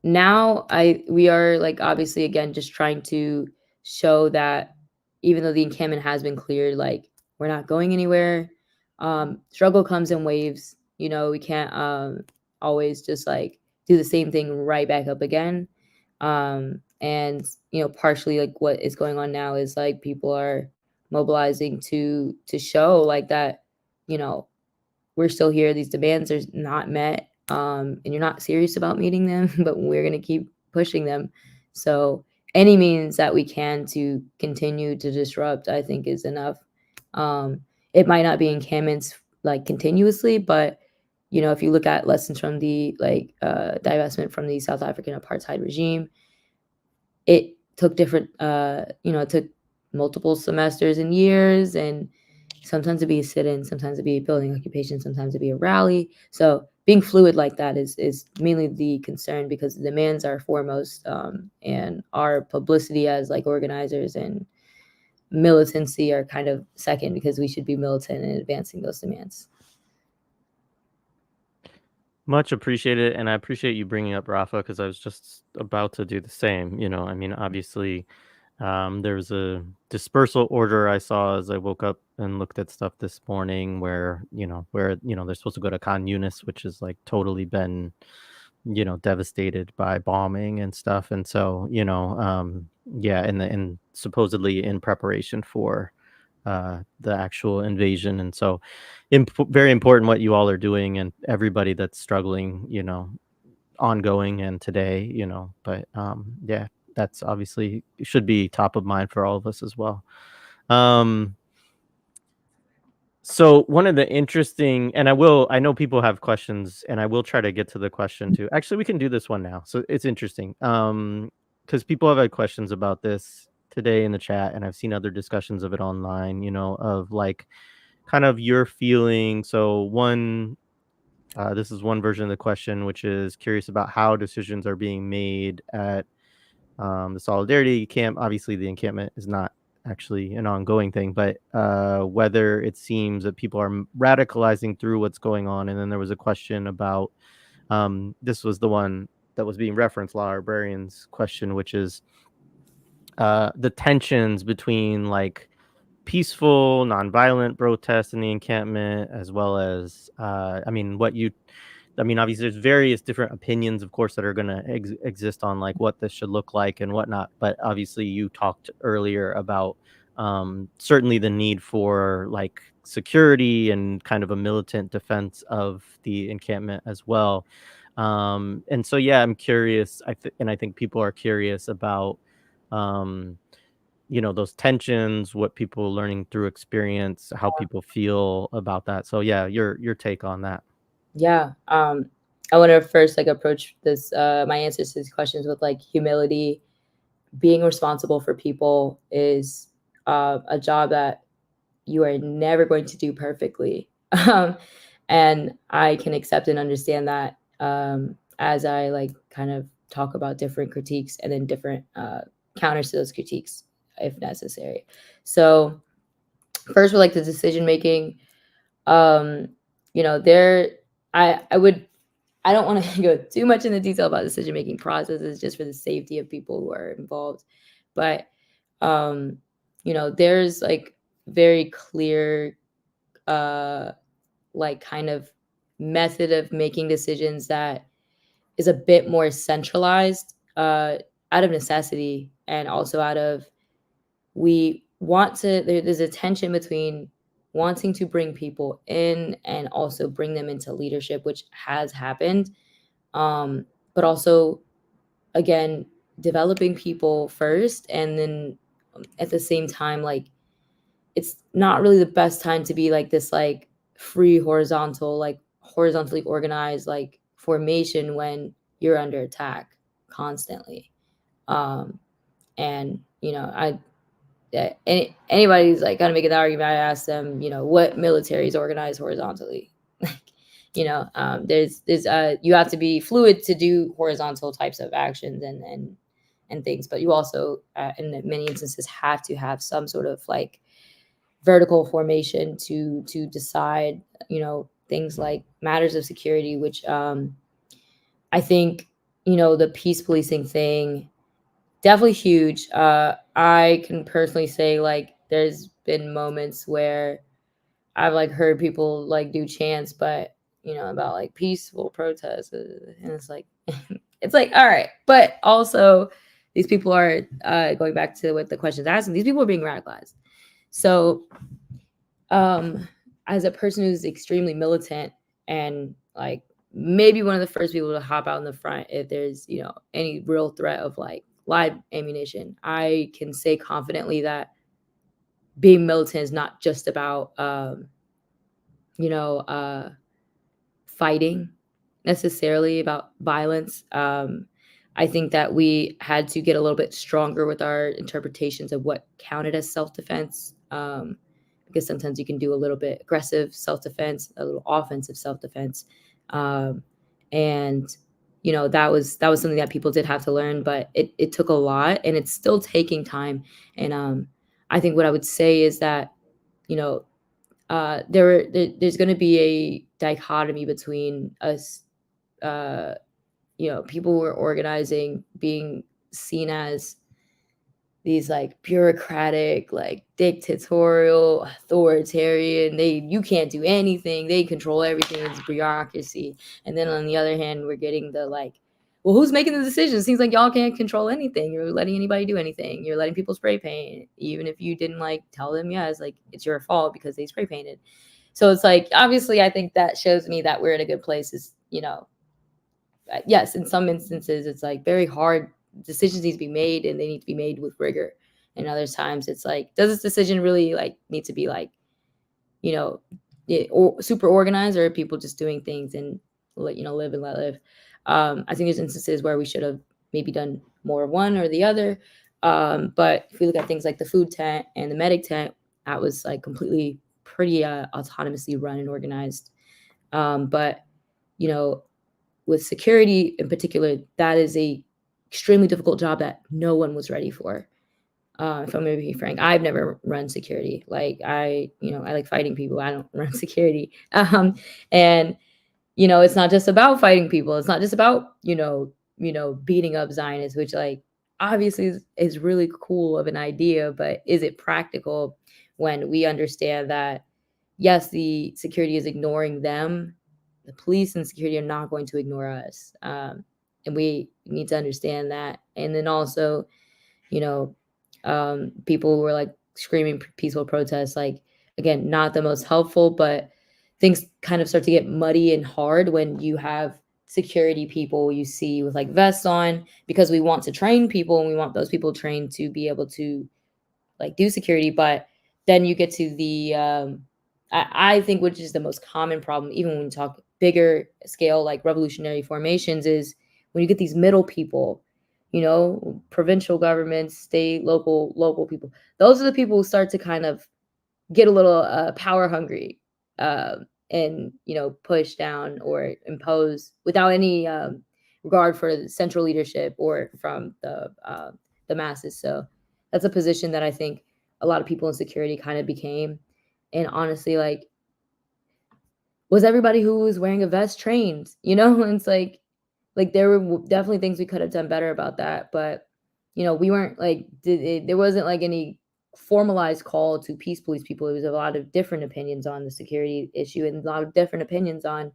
now we are like obviously again just trying to show that even though the encampment has been cleared, like we're not going anywhere. Struggle comes in waves. We can't always just like do the same thing right back up again. And partially like what is going on now is like people are mobilizing to show like that we're still here, these demands are not met, and you're not serious about meeting them, but we're going to keep pushing them. So any means that we can to continue to disrupt, I think, is enough. It might not be encampments like continuously, but if you look at lessons from the divestment from the South African apartheid regime, it took different it took multiple semesters and years, and sometimes it'd be a sit-in, sometimes it'd be a building occupation, sometimes it'd be a rally. So being fluid like that is mainly the concern, because the demands are foremost, and our publicity as like organizers and militancy are kind of second, because we should be militant in advancing those demands. Much appreciated, and I appreciate you bringing up Rafa because I was just about to do the same. I mean, obviously, there's a dispersal order I saw as I woke up and looked at stuff this morning where they're supposed to go to Khan Yunis, which has like totally been devastated by bombing and stuff, and so yeah, and supposedly in preparation for the actual invasion. And so very important what you all are doing, and everybody that's struggling ongoing and today, but yeah, that's obviously should be top of mind for all of us as well. So one of the interesting, and I know people have questions, and I will try to get to the question too. Actually, we can do this one now. So it's interesting. Because people have had questions about this today in the chat, and I've seen other discussions of it online, of like kind of your feeling. So this is one version of the question, which is curious about how decisions are being made at the Solidarity camp. Obviously, the encampment is not actually an ongoing thing, but whether it seems that people are radicalizing through what's going on. And then there was a question about this was the one that was being referenced, law librarians question, which is the tensions between like peaceful, nonviolent protests in the encampment, as well as, obviously, there's various different opinions, of course, that are going to exist on like what this should look like and whatnot. But obviously, you talked earlier about certainly the need for like security and kind of a militant defense of the encampment as well. And so, yeah, I'm curious. And I think people are curious about. Um, those tensions, what people are learning through experience, how people feel about that. So yeah, your take on that. Yeah. I want to first like approach this my answers to these questions with like humility. Being responsible for people is a job that you are never going to do perfectly. um, and I can accept and understand that as I like kind of talk about different critiques and then different counters to those critiques if necessary. So first, with like the decision making, um, there I would I don't want to go too much into detail about decision making processes just for the safety of people who are involved, but um, there's like very clear like kind of method of making decisions that is a bit more centralized out of necessity and also out of we want to there's a tension between wanting to bring people in and also bring them into leadership, which has happened, but also again developing people first and then at the same time like it's not really the best time to be like this like free horizontal like horizontally organized like formation when you're under attack constantly. um and anybody who's like kind of making that argument, I ask them, what military is organized horizontally. Like, there's you have to be fluid to do horizontal types of actions and things, but you also, in many instances, have to have some sort of like vertical formation to decide, things like matters of security, which I think, the peace policing thing definitely huge. I can personally say like there's been moments where I've like heard people like do chants, but about like peaceful protests, and it's like it's like all right, but also these people are going back to what the question's asking. These people are being radicalized. So, as a person who's extremely militant and like maybe one of the first people to hop out in the front if there's any real threat of like live ammunition, I can say confidently that being militant is not just about you know uh fighting necessarily, about violence. I think that we had to get a little bit stronger with our interpretations of what counted as self-defense, because sometimes you can do a little bit aggressive self-defense, a little offensive self-defense, um, and that was something that people did have to learn, but it took a lot and it's still taking time. And I think what I would say is that you know there's going to be a dichotomy between us, uh, people who are organizing being seen as these like bureaucratic, like dictatorial, authoritarian. You can't do anything. They control everything. It's bureaucracy. And then on the other hand, we're getting the like, well, who's making the decisions? Seems like y'all can't control anything. You're letting anybody do anything. You're letting people spray paint, even if you didn't like tell them. Yeah, it's like it's your fault because they spray painted. So it's like obviously, I think that shows me that we're in a good place. Is yes, in some instances, it's like very hard decisions need to be made and they need to be made with rigor. And other times it's like, does this decision really like need to be like, you know, or super organized, or are people just doing things and live and let live? I think there's instances where we should have maybe done more of one or the other. But if we look at things like the food tent and the medic tent, that was like completely pretty autonomously run and organized. But you know, with security in particular, that is a extremely difficult job that no one was ready for. If I'm gonna be frank, I've never run security. Like I like fighting people. I don't run security. And it's not just about fighting people. It's not just about beating up Zionists, which like obviously is really cool of an idea, but is it practical when we understand that yes, the security is ignoring them, the police and security are not going to ignore us, and we need to understand that. And then also you know, people who were like screaming peaceful protests, like again, not the most helpful, but things kind of start to get muddy and hard when you have security people you see with like vests on because we want to train people and we want those people trained to be able to like do security. But then you get to the I think which is the most common problem, even when we talk bigger scale like revolutionary formations, is when you get these middle people, provincial governments, state, local people. Those are the people who start to kind of get a little power hungry, and push down or impose without any regard for the central leadership or from the masses. So that's a position that I think a lot of people in security kind of became. And honestly, like, was everybody who was wearing a vest trained? And it's like there were definitely things we could have done better about that, but we weren't like there wasn't like any formalized call to peace police people. It was a lot of different opinions on the security issue and a lot of different opinions on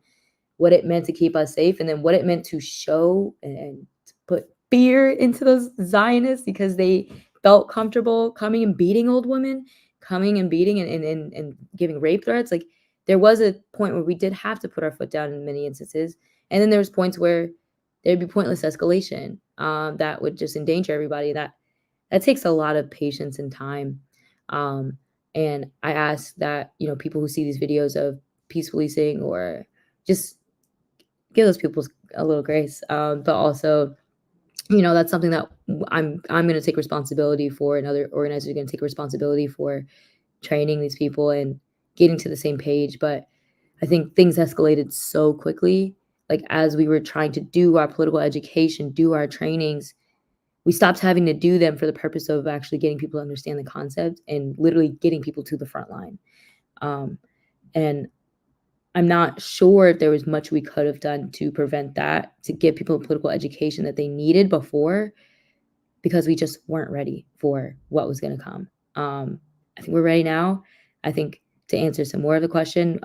what it meant to keep us safe and then what it meant to show and to put fear into those Zionists because they felt comfortable coming and beating old women, coming and beating and giving rape threats. Like there was a point where we did have to put our foot down in many instances. And then there was points where there'd be pointless escalation that would just endanger everybody. That takes a lot of patience and time. Um, and I ask that, people who see these videos of peace policing or just give those people a little grace. But also, that's something that I'm going to take responsibility for, and other organizers are going to take responsibility for training these people and getting to the same page. But I think things escalated so quickly. Like as we were trying to do our political education, do our trainings, we stopped having to do them for the purpose of actually getting people to understand the concept and literally getting people to the front line. And I'm not sure if there was much we could have done to prevent that, to give people the political education that they needed before, because we just weren't ready for what was going to come. I think we're ready now. I think to answer some more of the question,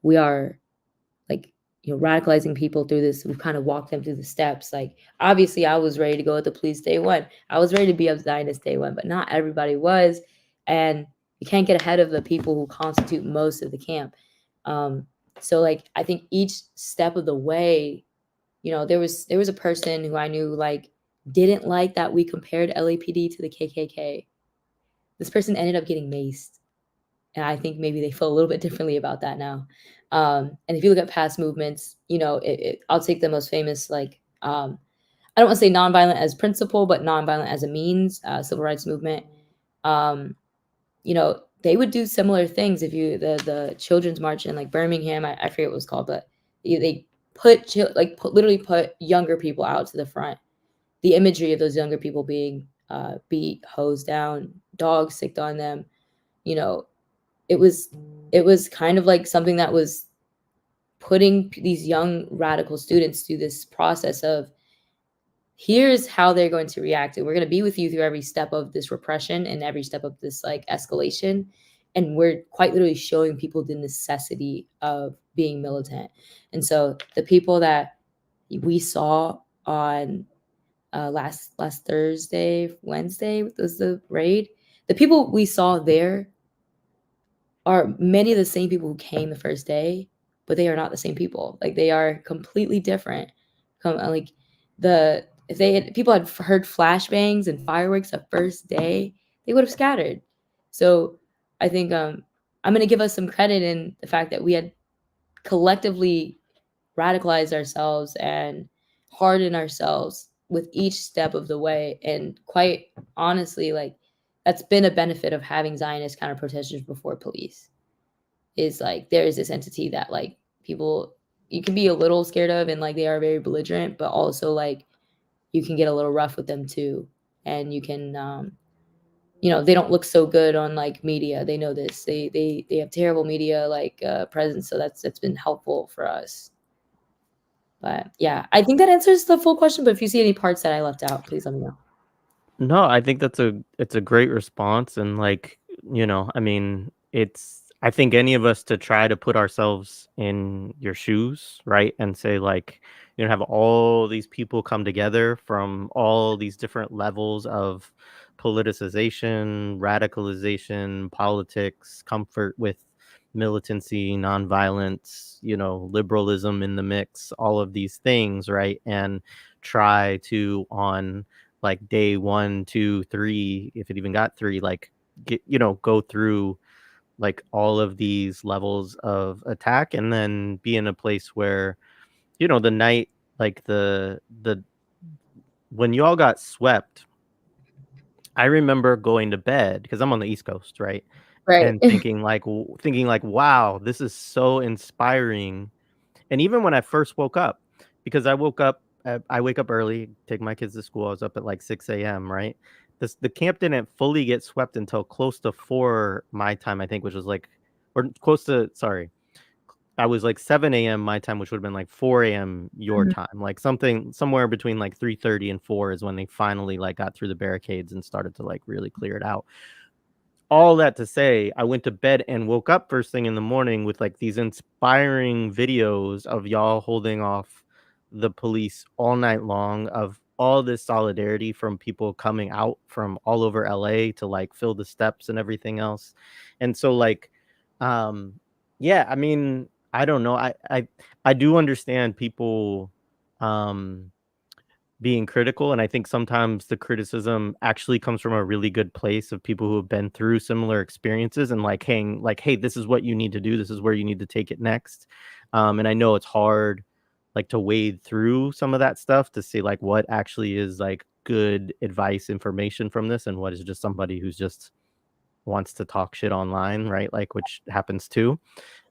we are like, radicalizing people through this. We've kind of walked them through the steps. Like, obviously, I was ready to go with the police day one. I was ready to be a Zionist day one, but not everybody was. And you can't get ahead of the people who constitute most of the camp. So like I think each step of the way, there was a person who I knew like didn't like that we compared LAPD to the KKK. This person ended up getting maced, and I think maybe they feel a little bit differently about that now. And if you look at past movements, I'll take the most famous like I don't want to say nonviolent as principle, but nonviolent as a means, civil rights movement. Um, they would do similar things. If you the children's march in like Birmingham, I forget what it was called, but they literally put younger people out to the front. The imagery of those younger people being beat, hosed down, dogs sicked on them, you know, it was kind of like something that was putting these young radical students through this process of here's how they're going to react, and we're going to be with you through every step of this repression and every step of this like escalation. And we're quite literally showing people the necessity of being militant. And so the people that we saw on last Thursday, Wednesday was the raid, the people we saw there are many of the same people who came the first day, but they are not the same people. Like they are completely different. Like if they had people had heard flashbangs and fireworks the first day, they would have scattered. So I think I'm going to give us some credit in the fact that we had collectively radicalized ourselves and hardened ourselves with each step of the way. And quite honestly, like that's been a benefit of having Zionist counter protesters before police. Is like there is this entity that like people you can be a little scared of, and like they are very belligerent, but also like you can get a little rough with them too, and you can they don't look so good on like media. They know this. They have terrible media like presence, so that's been helpful for us. But yeah, I think that answers the full question. But if you see any parts that I left out, please let me know. No, I think it's a great response, and like, I mean, I think any of us to try to put ourselves in your shoes, right? And say like, have all these people come together from all these different levels of politicization, radicalization, politics, comfort with militancy, nonviolence, liberalism in the mix, all of these things, right? And try to on like day 1, 2, 3, if it even got 3, like go through like all of these levels of attack, and then be in a place where the night, like the when you all got swept, I remember going to bed because I'm on the East Coast, right? Right. And thinking like, wow, this is so inspiring. And even when I first woke up, because I wake up early, take my kids to school. I was up at like 6 a.m., right? The camp didn't fully get swept until close to 4 my time, I think, which was like, or close to, sorry. I was like 7 a.m. my time, which would have been like 4 a.m. your Mhm. time. Like something somewhere between like 3:30 and 4 is when they finally like got through the barricades and started to like really clear it out. All that to say, I went to bed and woke up first thing in the morning with like these inspiring videos of y'all holding off the police all night long, of all this solidarity from people coming out from all over LA to like fill the steps and everything else. And so like, um yeah, I mean, I don't know. I do understand people um being critical, and I think sometimes the criticism actually comes from a really good place of people who have been through similar experiences, and like hang like, hey, this is what you need to do, this is where you need to take it next. And I know it's hard like to wade through some of that stuff to see like what actually is like good advice, information from this, and what is just somebody who's just wants to talk shit online, right? Like, which happens too.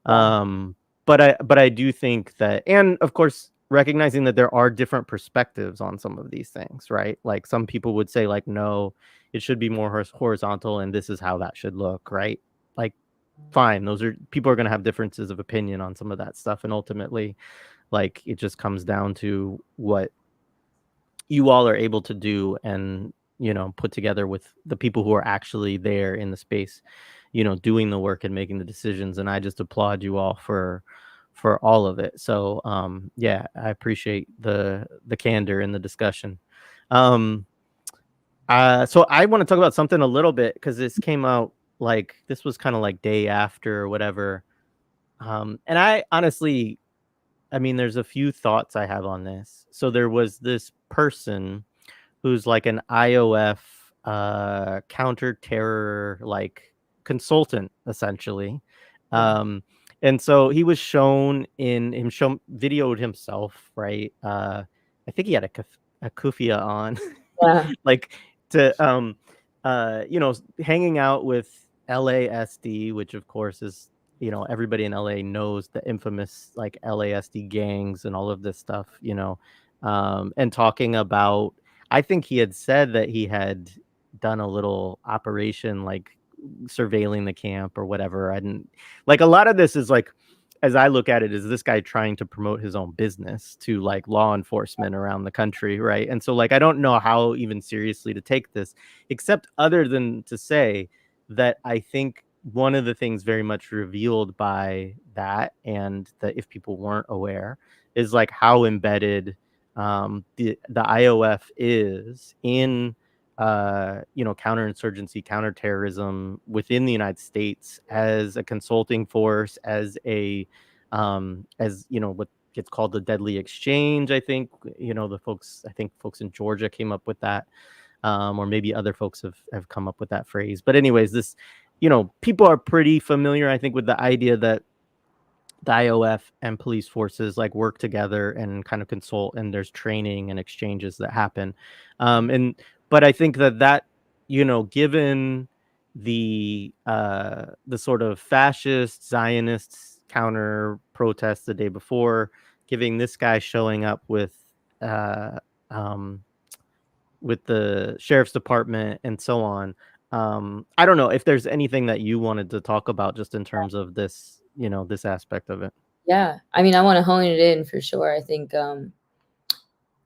Yeah. um but I do think that, and of course recognizing that there are different perspectives on some of these things, right? Like some people would say like, no, it should be more horizontal, and this is how that should look, right? Like, fine, those are people are going to have differences of opinion on some of that stuff, and ultimately like it just comes down to what you all are able to do, and put together with the people who are actually there in the space, doing the work and making the decisions. And I just applaud you all for all of it. So yeah, I appreciate the candor in the discussion. um so I want to talk about something a little bit, because this came out, like this was kind of like day after or whatever. And I honestly, I mean, there's a few thoughts I have on this. So there was this person who's like an IOF counter-terror like consultant, essentially. Yeah. Um, and so he was shown in him show videoed himself, right? I think he had a kufiya on, Yeah. like to hanging out with LASD, which of course is, everybody in LA knows the infamous like LASD gangs and all of this stuff, and talking about, I think he had said that he had done a little operation like surveilling the camp or whatever. I didn't like, a lot of this is like, as I look at it, is this guy trying to promote his own business to like law enforcement around the country, right? And so like I don't know how even seriously to take this, except other than to say that I think one of the things very much revealed by that, and that if people weren't aware, is like how embedded the IOF is in counterinsurgency, counterterrorism within the United States, as a consulting force, as what gets called the deadly exchange. I think I think folks in Georgia came up with that, or maybe other folks have come up with that phrase. But anyways, this, people are pretty familiar, I think, with the idea that the IOF and police forces like work together and kind of consult, and there's training and exchanges that happen. And but I think that given the sort of fascist Zionists counter protests the day before, giving this guy showing up uh um with the sheriff's department and so on, I don't know if there's anything that you wanted to talk about just in terms of this, this aspect of it. Yeah, I mean, I want to hone it in for sure. I think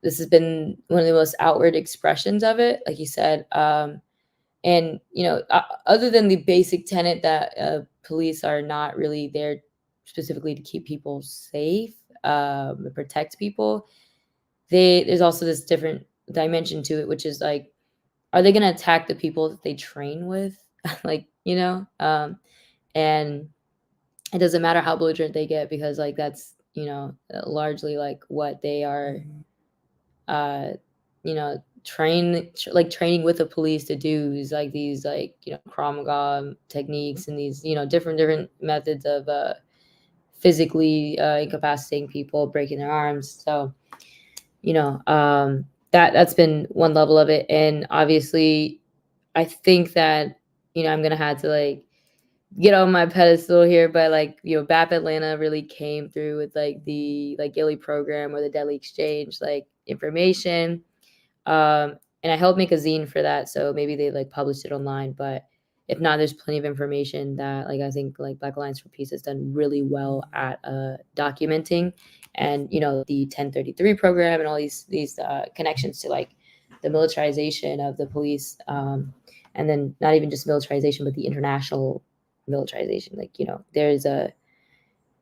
this has been one of the most outward expressions of it, like you said. And other than the basic tenet that police are not really there specifically to keep people safe, to protect people, there's also this different dimension to it, which is like, are they going to attack the people that they train with? Like, and it doesn't matter how belligerent they get, because like that's largely like what they are uh training with the police to do, is like these like Krav Maga techniques and these different methods of physically incapacitating people, breaking their arms. So that's been one level of it. And obviously I think that I'm gonna have to like get on my pedestal here, but like BAP Atlanta really came through with like the like Gilly program or the Deadly Exchange like information. And I helped make a zine for that, so maybe they like published it online. But if not, there's plenty of information that like I think like Black Alliance for Peace has done really well at documenting. And the 1033 program and all these connections to like the militarization of the police, and then not even just militarization, but the international militarization. Like there's a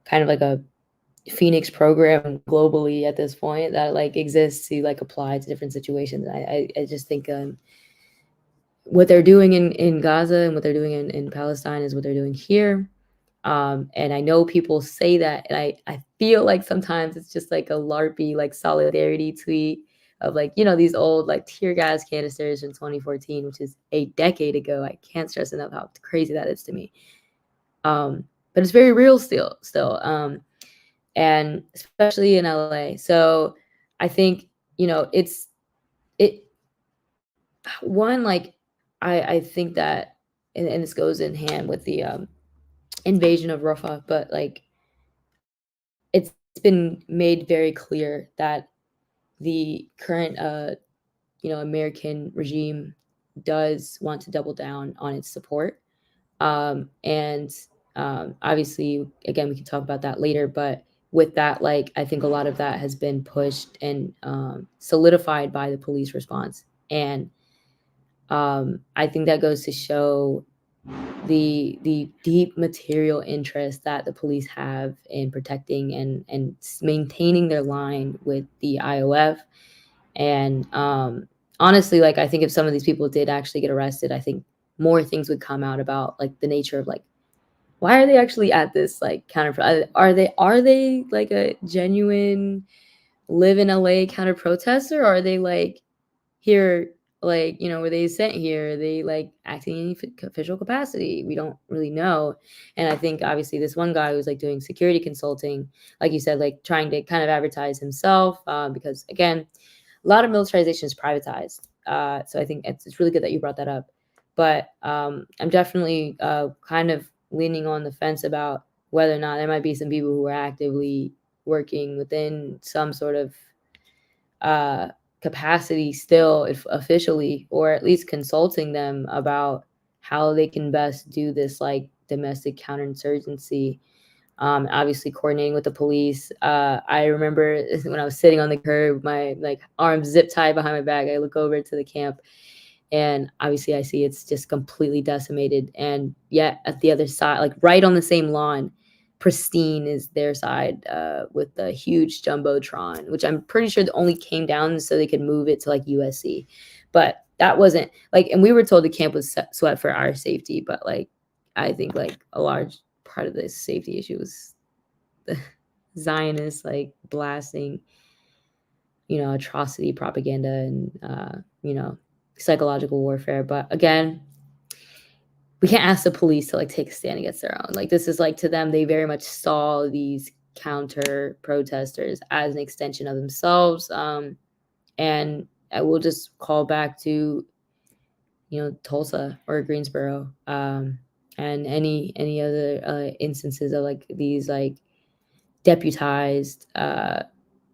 kind of like a Phoenix program globally at this point that like exists to like apply to different situations. I just think what they're doing in Gaza and what they're doing in Palestine is what they're doing here. And I know people say that, and I feel like sometimes it's just like a LARPy like solidarity tweet of like these old like tear gas canisters from 2014, which is a decade ago. I can't stress enough how crazy that is to me. But it's very real still. And especially in LA. So I think, it one, like I think that, and this goes in hand with the invasion of Rafah, but like it's been made very clear that the current American regime does want to double down on its support. And obviously, again, we can talk about that later. But with that, like, I think a lot of that has been pushed and solidified by the police response. And I think that goes to show the deep material interest that the police have in protecting and maintaining their line with the IOF. And honestly, like I think if some of these people did actually get arrested, I think more things would come out about like the nature of like, why are they actually at this like counter, are they like a genuine live in LA counter protester, or are they like here, like were they sent here, are they like acting in any official capacity? We don't really know. And I think obviously this one guy who's like doing security consulting, like you said, like trying to kind of advertise himself, because again, a lot of militarization is privatized. So I think it's really good that you brought that up. But I'm definitely kind of leaning on the fence about whether or not there might be some people who are actively working within some sort of uh, capacity still, if officially, or at least consulting them about how they can best do this like domestic counterinsurgency. Obviously coordinating with the police. I remember when I was sitting on the curb, my like arms zip tied behind my back, I look over to the camp, and obviously I see it's just completely decimated. And yet at the other side, like right on the same lawn, pristine is their side, with the huge jumbotron, which I'm pretty sure only came down so they could move it to like USC. But that wasn't like, and we were told the camp was swept for our safety, but like I think like a large part of this safety issue was the Zionists like blasting, atrocity propaganda and psychological warfare. But again, we can't ask the police to like take a stand against their own. Like this is like, to them, they very much saw these counter protesters as an extension of themselves. And I will just call back to Tulsa or Greensboro, and any other instances of like these like deputized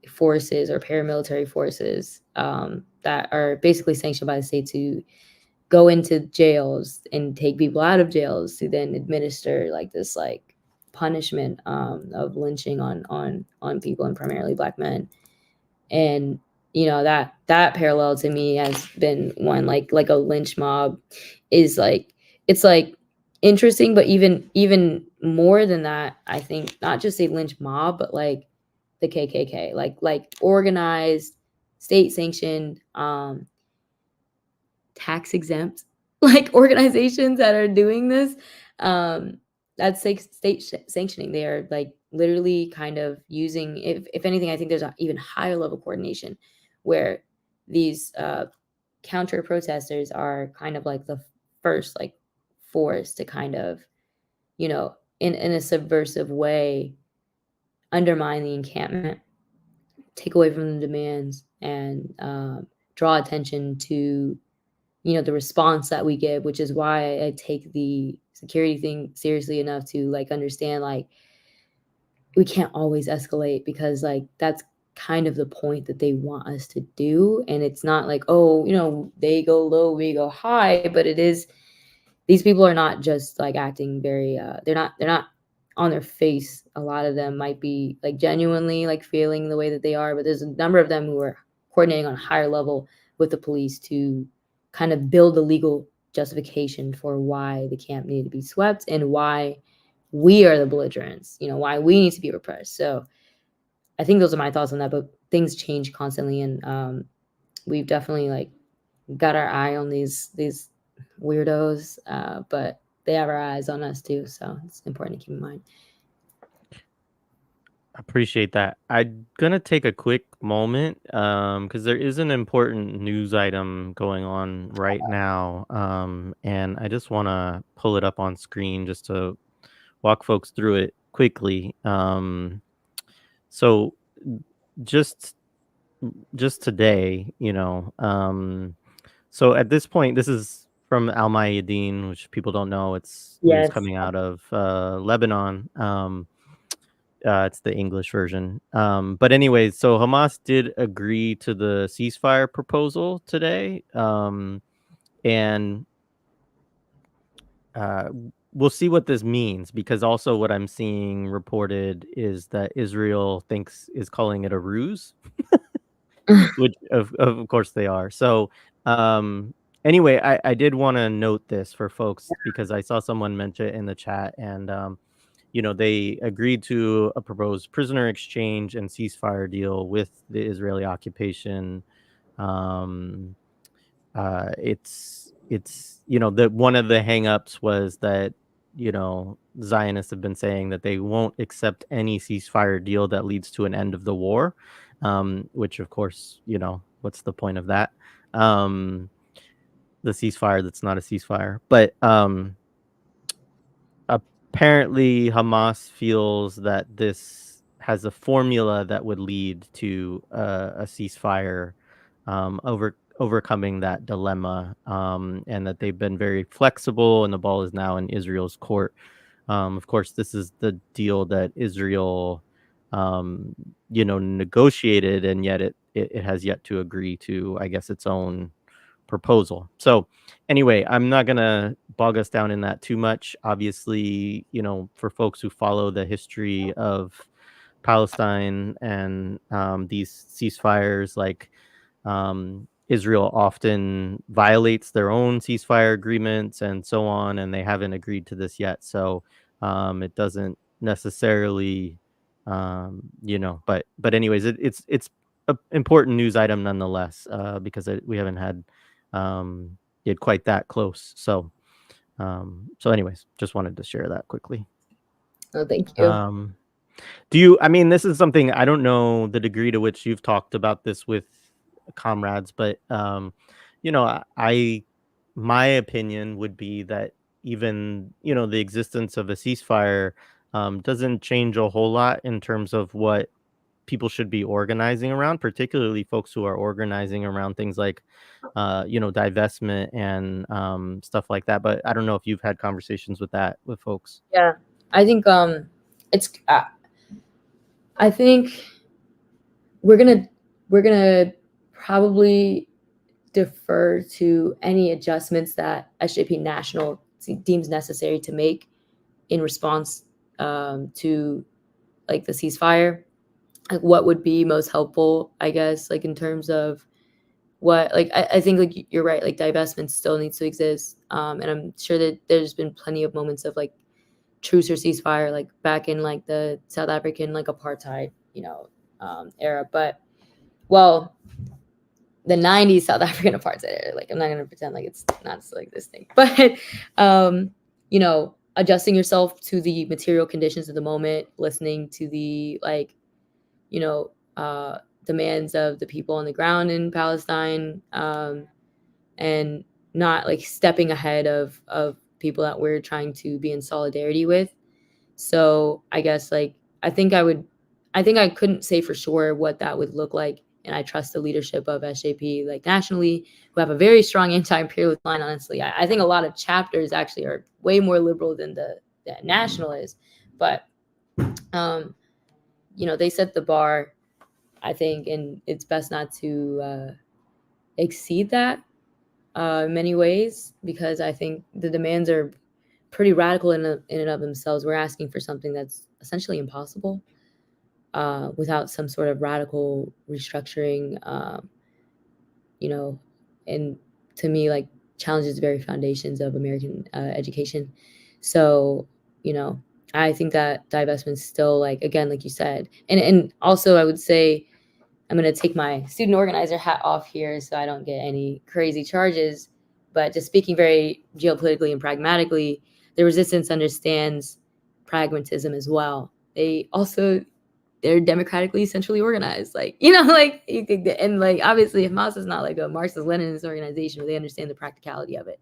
forces or paramilitary forces, that are basically sanctioned by the state to go into jails and take people out of jails to then administer like this like punishment of lynching on people, and primarily Black men. And that parallel to me has been one like a lynch mob is like, it's like interesting, but even more than that, I think not just a lynch mob, but like the KKK, like organized, state sanctioned, tax exempt like organizations that are doing this. um that's like state sanctioning. They are like literally kind of using, if anything, I think there's an even higher level coordination where these counter protesters are kind of like the first like force to kind of, in a subversive way, undermine the encampment, take away from the demands, and draw attention to the response that we give, which is why I take the security thing seriously enough to like understand like we can't always escalate, because like that's kind of the point that they want us to do. And it's not like, oh, they go low, we go high, but it is, these people are not just like acting very they're not on their face. A lot of them might be like genuinely like feeling the way that they are, but there's a number of them who are coordinating on a higher level with the police to kind of build a legal justification for why the camp needed to be swept, and why we are the belligerents, why we need to be repressed. So I think those are my thoughts on that, but things change constantly. And we've definitely like got our eye on these weirdos, but they have our eyes on us too. So it's important to keep in mind. Appreciate that. I'm gonna take a quick moment because there is an important news item going on right now, and I just want to pull it up on screen just to walk folks through it quickly. So just just today, so at this point, this is from Al Mayadeen, which people don't know. It's news Yes. coming out of Lebanon. It's the English version. But anyways, so Hamas did agree to the ceasefire proposal today. And uh, we'll see what this means, because also what I'm seeing reported is that Israel is calling it a ruse, which of course they are. So anyway, I did want to note this for folks because I saw someone mention it in the chat, and they agreed to a proposed prisoner exchange and ceasefire deal with the Israeli occupation. Um, it's that one of the hangups was that Zionists have been saying that they won't accept any ceasefire deal that leads to an end of the war, which of course what's the point of that? The ceasefire that's not a ceasefire, but apparently Hamas feels that this has a formula that would lead to a ceasefire, overcoming that dilemma, and that they've been very flexible, and the ball is now in Israel's court. Of course, this is the deal that Israel, negotiated, and yet it has yet to agree to, I guess, its own proposal. So anyway, I'm not going to bog us down in that too much. Obviously, for folks who follow the history of Palestine and these ceasefires, like Israel often violates their own ceasefire agreements and so on, and they haven't agreed to this yet. So it doesn't necessarily, but anyways, it's an important news item nonetheless, because we haven't had get quite that close. So anyways, just wanted to share that quickly. Oh, thank you. Um, this is something I don't know the degree to which you've talked about this with comrades, but my opinion would be that even the existence of a ceasefire doesn't change a whole lot in terms of what people should be organizing around, particularly folks who are organizing around things like divestment and stuff like that. But I don't know if you've had conversations with that with folks. Yeah, I think it's I think we're gonna probably defer to any adjustments that SJP National deems necessary to make in response to like the ceasefire. Like what would be most helpful, I guess, like in terms of what, like I think like you're right, like divestment still needs to exist, and I'm sure that there's been plenty of moments of like truce or ceasefire, like back in like the South African like apartheid, era. But well, the 90s South African apartheid era. Like I'm not gonna pretend like it's not still existing, but adjusting yourself to the material conditions of the moment, listening to the like, you know, demands of the people on the ground in Palestine, and not like stepping ahead of people that we're trying to be in solidarity with. So I guess like I think I couldn't say for sure what that would look like. And I trust the leadership of SJP like nationally, who have a very strong anti-imperialist line. Honestly, I think a lot of chapters actually are way more liberal than the national is. But they set the bar, I think, and it's best not to exceed that in many ways, because I think the demands are pretty radical in and of themselves. We're asking for something that's essentially impossible without some sort of radical restructuring, and to me, like challenges the very foundations of American education. So, I think that divestment's still like, again, like you said, and also I would say I'm going to take my student organizer hat off here so I don't get any crazy charges. But just speaking very geopolitically and pragmatically, the resistance understands pragmatism as well. They're democratically centrally organized, like like you could, and like obviously if Hamas is not like a Marxist Leninist organization, but they understand the practicality of it.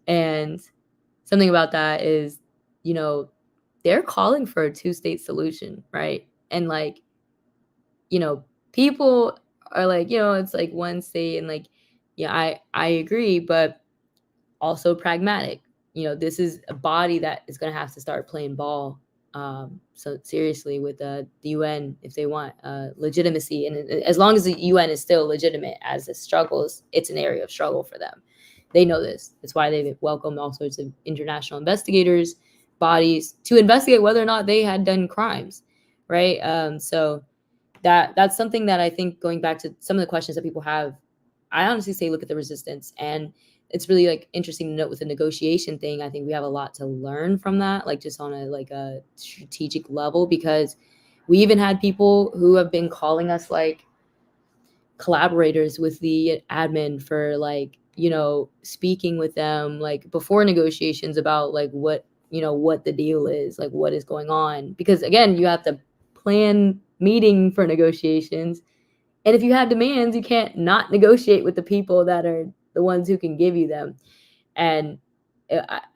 And something about that is, they're calling for a two-state solution, right? And like, people are like, it's like one state, and like, yeah, I agree, but also pragmatic. This is a body that is going to have to start playing ball, so seriously with the UN if they want legitimacy, and as long as the UN is still legitimate as it struggles, it's an area of struggle for them. They know this. That's why they've welcomed all sorts of international investigators, bodies to investigate whether or not they had done crimes, right? So that's something that I think, going back to some of the questions that people have, I honestly say look at the resistance. And it's really like interesting to note with the negotiation thing. I think we have a lot to learn from that, like just on a strategic level, because we even had people who have been calling us like collaborators with the admin for like, speaking with them like before negotiations about like what the deal is, like what is going on. Because again, you have to plan meeting for negotiations. And if you have demands, you can't not negotiate with the people that are the ones who can give you them. And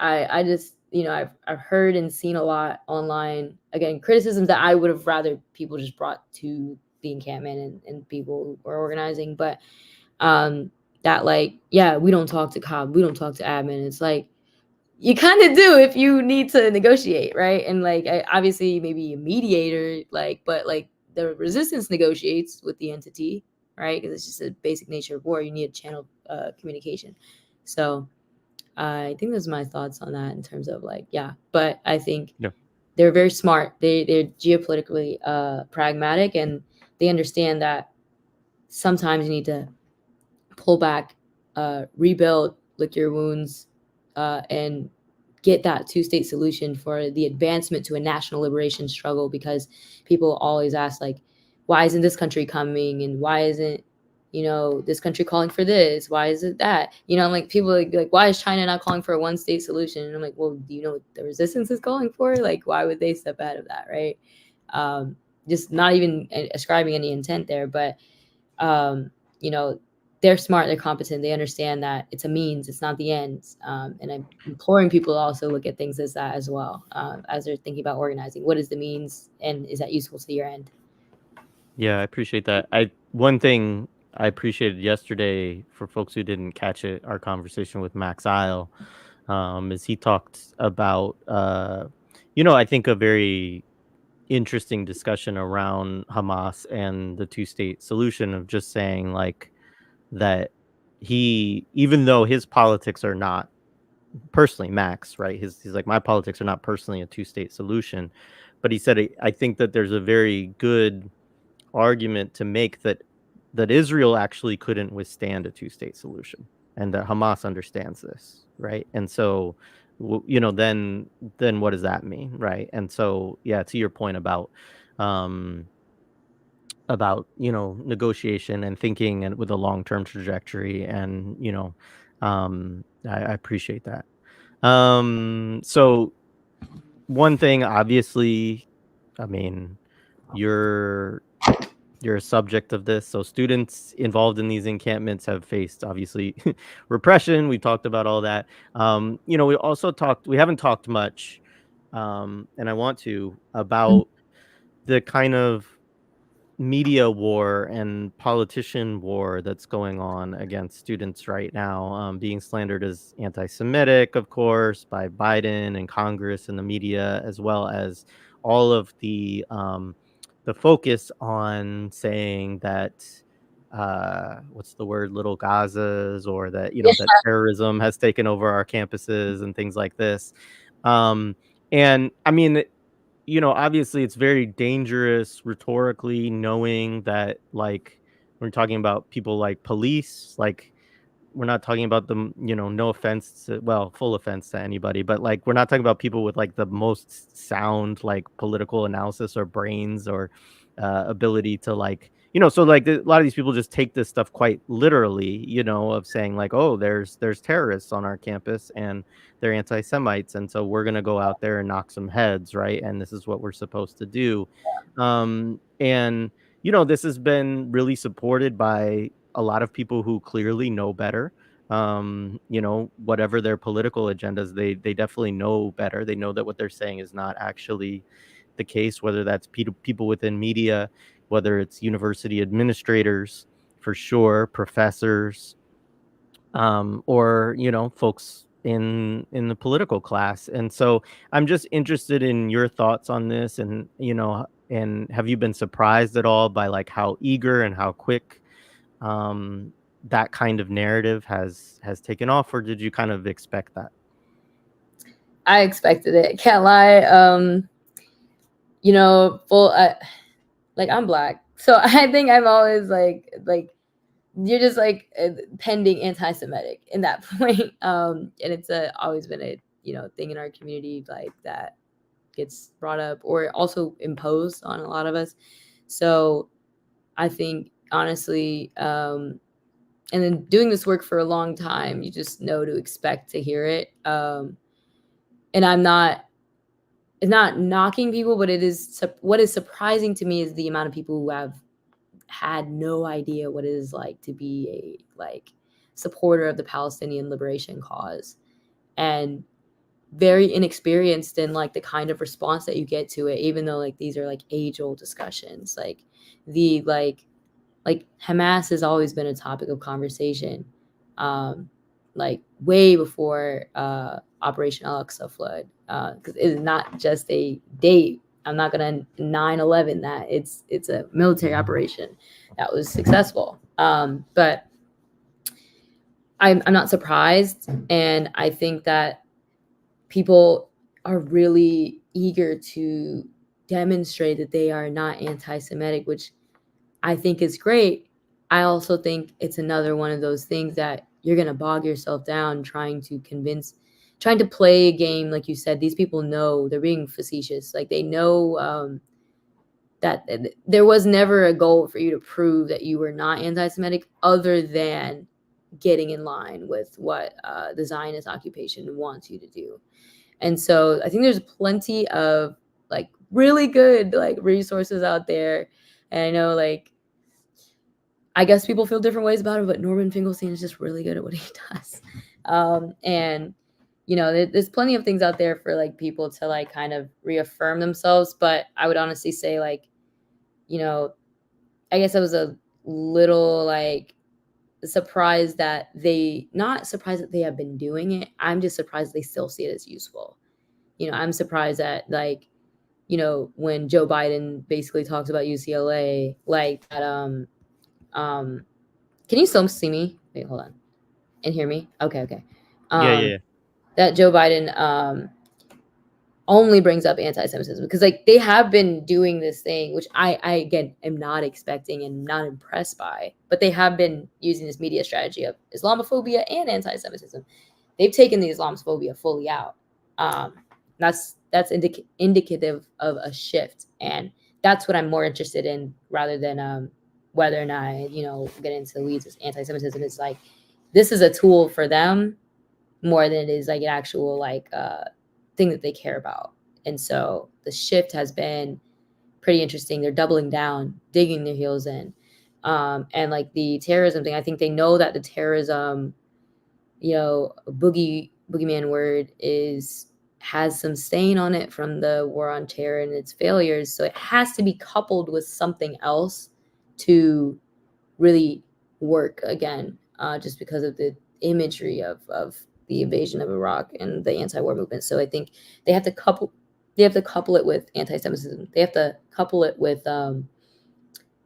I just, I've heard and seen a lot online, again, criticisms that I would have rather people just brought to the encampment and people who are organizing. But that like, yeah, we don't talk to COB, we don't talk to admin. It's like, you kind of do if you need to negotiate, right? And like, obviously maybe a mediator, like, but like the resistance negotiates with the entity, right? Because it's just a basic nature of war. You need a channel communication. So I think those are my thoughts on that in terms of like, yeah. But I think Yeah. they're very smart. They're geopolitically pragmatic, and they understand that sometimes you need to pull back, rebuild, lick your wounds, and get that two-state solution for the advancement to a national liberation struggle. Because people always ask like, why isn't this country coming, and why isn't this country calling for this, why is it that, like people like why is China not calling for a one-state solution? And I'm like, well, do you know what the resistance is calling for? Like, why would they step ahead of that, right? Just not even ascribing any intent there, but um, you know, they're smart, they're competent, they understand that it's a means, it's not the end. And I'm imploring people to also look at things as that as well, as they're thinking about organizing. What is the means, and is that useful to your end? Yeah, I appreciate that. One thing I appreciated yesterday, for folks who didn't catch it, our conversation with Max Isle, is he talked about I think a very interesting discussion around Hamas and the two-state solution, of just saying like that he, even though his politics are not personally Max, right? He's like, my politics are not personally a two-state solution, but he said, I think that there's a very good argument to make that Israel actually couldn't withstand a two-state solution, and that Hamas understands this, right? And so, then what does that mean, right? And so, yeah, to your point um, negotiation and thinking and with a long-term trajectory, and I appreciate that. So one thing, obviously, I mean, you're you're a subject of this. So students involved in these encampments have faced, obviously, repression. We talked about all that. We haven't talked much, and I want to, about the kind of media war and politician war that's going on against students right now, being slandered as anti-Semitic, of course, by Biden and Congress and the media, as well as all of the focus on saying that what's the word, little Gazas, or that that terrorism has taken over our campuses and things like this. And I mean, obviously it's very dangerous rhetorically, knowing that, like, we're talking about people like police, like, we're not talking about them, no offense to, well, full offense to anybody, but, like, we're not talking about people with, like, the most sound, like, political analysis or brains or ability to, like, so, like, a lot of these people just take this stuff quite literally, of saying, like, oh, there's terrorists on our campus and they're anti-Semites, and so we're gonna go out there and knock some heads, right? And this is what we're supposed to do. And this has been really supported by a lot of people who clearly know better. Whatever their political agendas, they definitely know better. They know that what they're saying is not actually the case, whether that's people within media, whether it's university administrators, for sure, professors, or folks in the political class. And so I'm just interested in your thoughts on this, and have you been surprised at all by, like, how eager and how quick that kind of narrative has taken off, or did you kind of expect that? I expected it. Can't lie. Like, I'm Black, so I think I'm always like you're just like pending anti-Semitic in that point. And it's always been a thing in our community, like, that gets brought up or also imposed on a lot of us. So I think, honestly, and then doing this work for a long time, you just know to expect to hear it. And it's not knocking people, but what is surprising to me is the amount of people who have had no idea what it is like to be a, like, supporter of the Palestinian liberation cause, and very inexperienced in, like, the kind of response that you get to it, even though, like, these are, like, age-old discussions. Like Hamas has always been a topic of conversation, like, way before Operation Al-Aqsa flood, because it's not just a date. I'm not gonna 9/11 that. It's a military operation that was successful. But I'm not surprised, and I think that people are really eager to demonstrate that they are not anti-Semitic, which I think is great. I also think it's another one of those things that you're going to bog yourself down trying to play a game. Like you said, these people know they're being facetious. Like, they know that there was never a goal for you to prove that you were not anti-Semitic, other than getting in line with what the Zionist occupation wants you to do. And so I think there's plenty of, like, really good, like, resources out there. And I know, like, I guess people feel different ways about it, but Norman Finkelstein is just really good at what he does. And there's plenty of things out there for, like, people to, like, kind of reaffirm themselves. But I would honestly say, like, I guess I was a little, like, surprised that not surprised that they have been doing it. I'm just surprised they still see it as useful. I'm surprised that, like, when Joe Biden basically talks about UCLA, like that, Can you still see me? Wait, hold on. And hear me? Okay. Yeah, yeah, Um, yeah. that Joe Biden only brings up anti-Semitism because like they have been doing this thing, which I again am not expecting and not impressed by, but they have been using this media strategy of Islamophobia and anti-Semitism. They've taken the Islamophobia fully out. Um, that's indicative of a shift, and that's what I'm more interested in rather than whether or not get into the weeds with anti-Semitism. Is like this is a tool for them more than it is like an actual like thing that they care about. And so the shift has been pretty interesting. They're doubling down, digging their heels in. And like the terrorism thing, I think they know that the terrorism, boogeyman word has some stain on it from the war on terror and its failures. So it has to be coupled with something else to really work again, just because of the imagery of the invasion of Iraq and the anti-war movement. So I think they have to couple it with anti-Semitism. They have to couple it with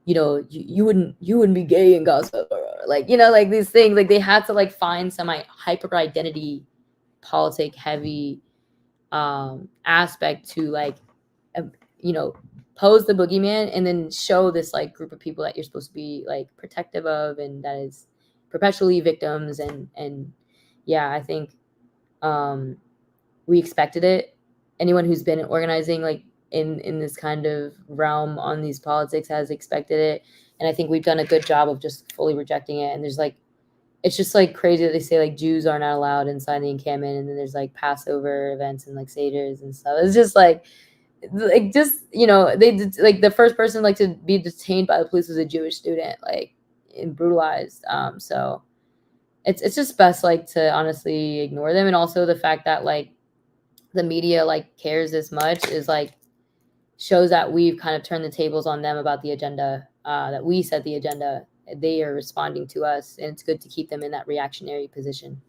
you wouldn't be gay in Gaza, like like these things. Like they had to like find some hyper identity politic heavy aspect to like um, you know pose the boogeyman and then show this like group of people that you're supposed to be like protective of and that is perpetually victims. And yeah, I think um we expected it. Anyone who's been organizing like in this kind of realm on these politics has expected it, and I think we've done a good job of just fully rejecting it. And there's like it's just like crazy that they say like Jews are not allowed inside the encampment, and then there's like Passover events and like seders and stuff. It's just like just like the first person like to be detained by the police was a Jewish student, like and brutalized. So it's just best like to honestly ignore them. And also the fact that like the media like cares this much is like shows that we've kind of turned the tables on them about the agenda, that we set the agenda. They are responding to us, and it's good to keep them in that reactionary position.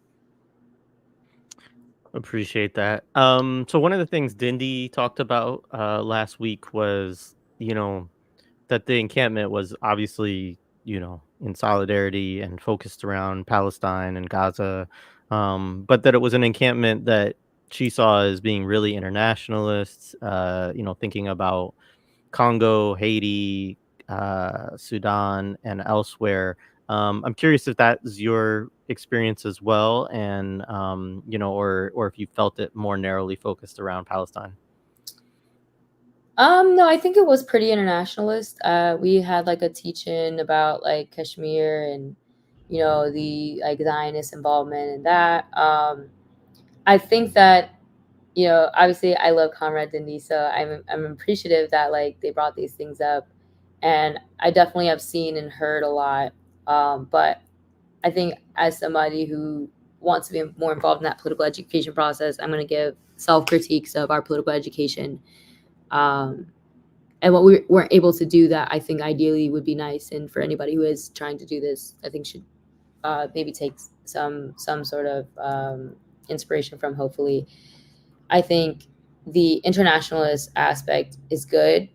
Appreciate that. So one of the things Dindy talked about last week was, that the encampment was obviously, in solidarity and focused around Palestine and Gaza, but that it was an encampment that she saw as being really internationalist, thinking about Congo, Haiti, Sudan, and elsewhere. I'm curious if that's your experience as well, and or if you felt it more narrowly focused around Palestine. No, I think it was pretty internationalist. We had like a teaching about like Kashmir and the like Zionist involvement in that. I think that obviously I love Comrade Dindy, so I'm appreciative that like they brought these things up, and I definitely have seen and heard a lot. But I think as somebody who wants to be more involved in that political education process, I'm going to give self critiques of our political education. Um, and what we weren't able to do that I think ideally would be nice. And for anybody who is trying to do this, I think should maybe take some sort of inspiration from. Hopefully, I think the internationalist aspect is good,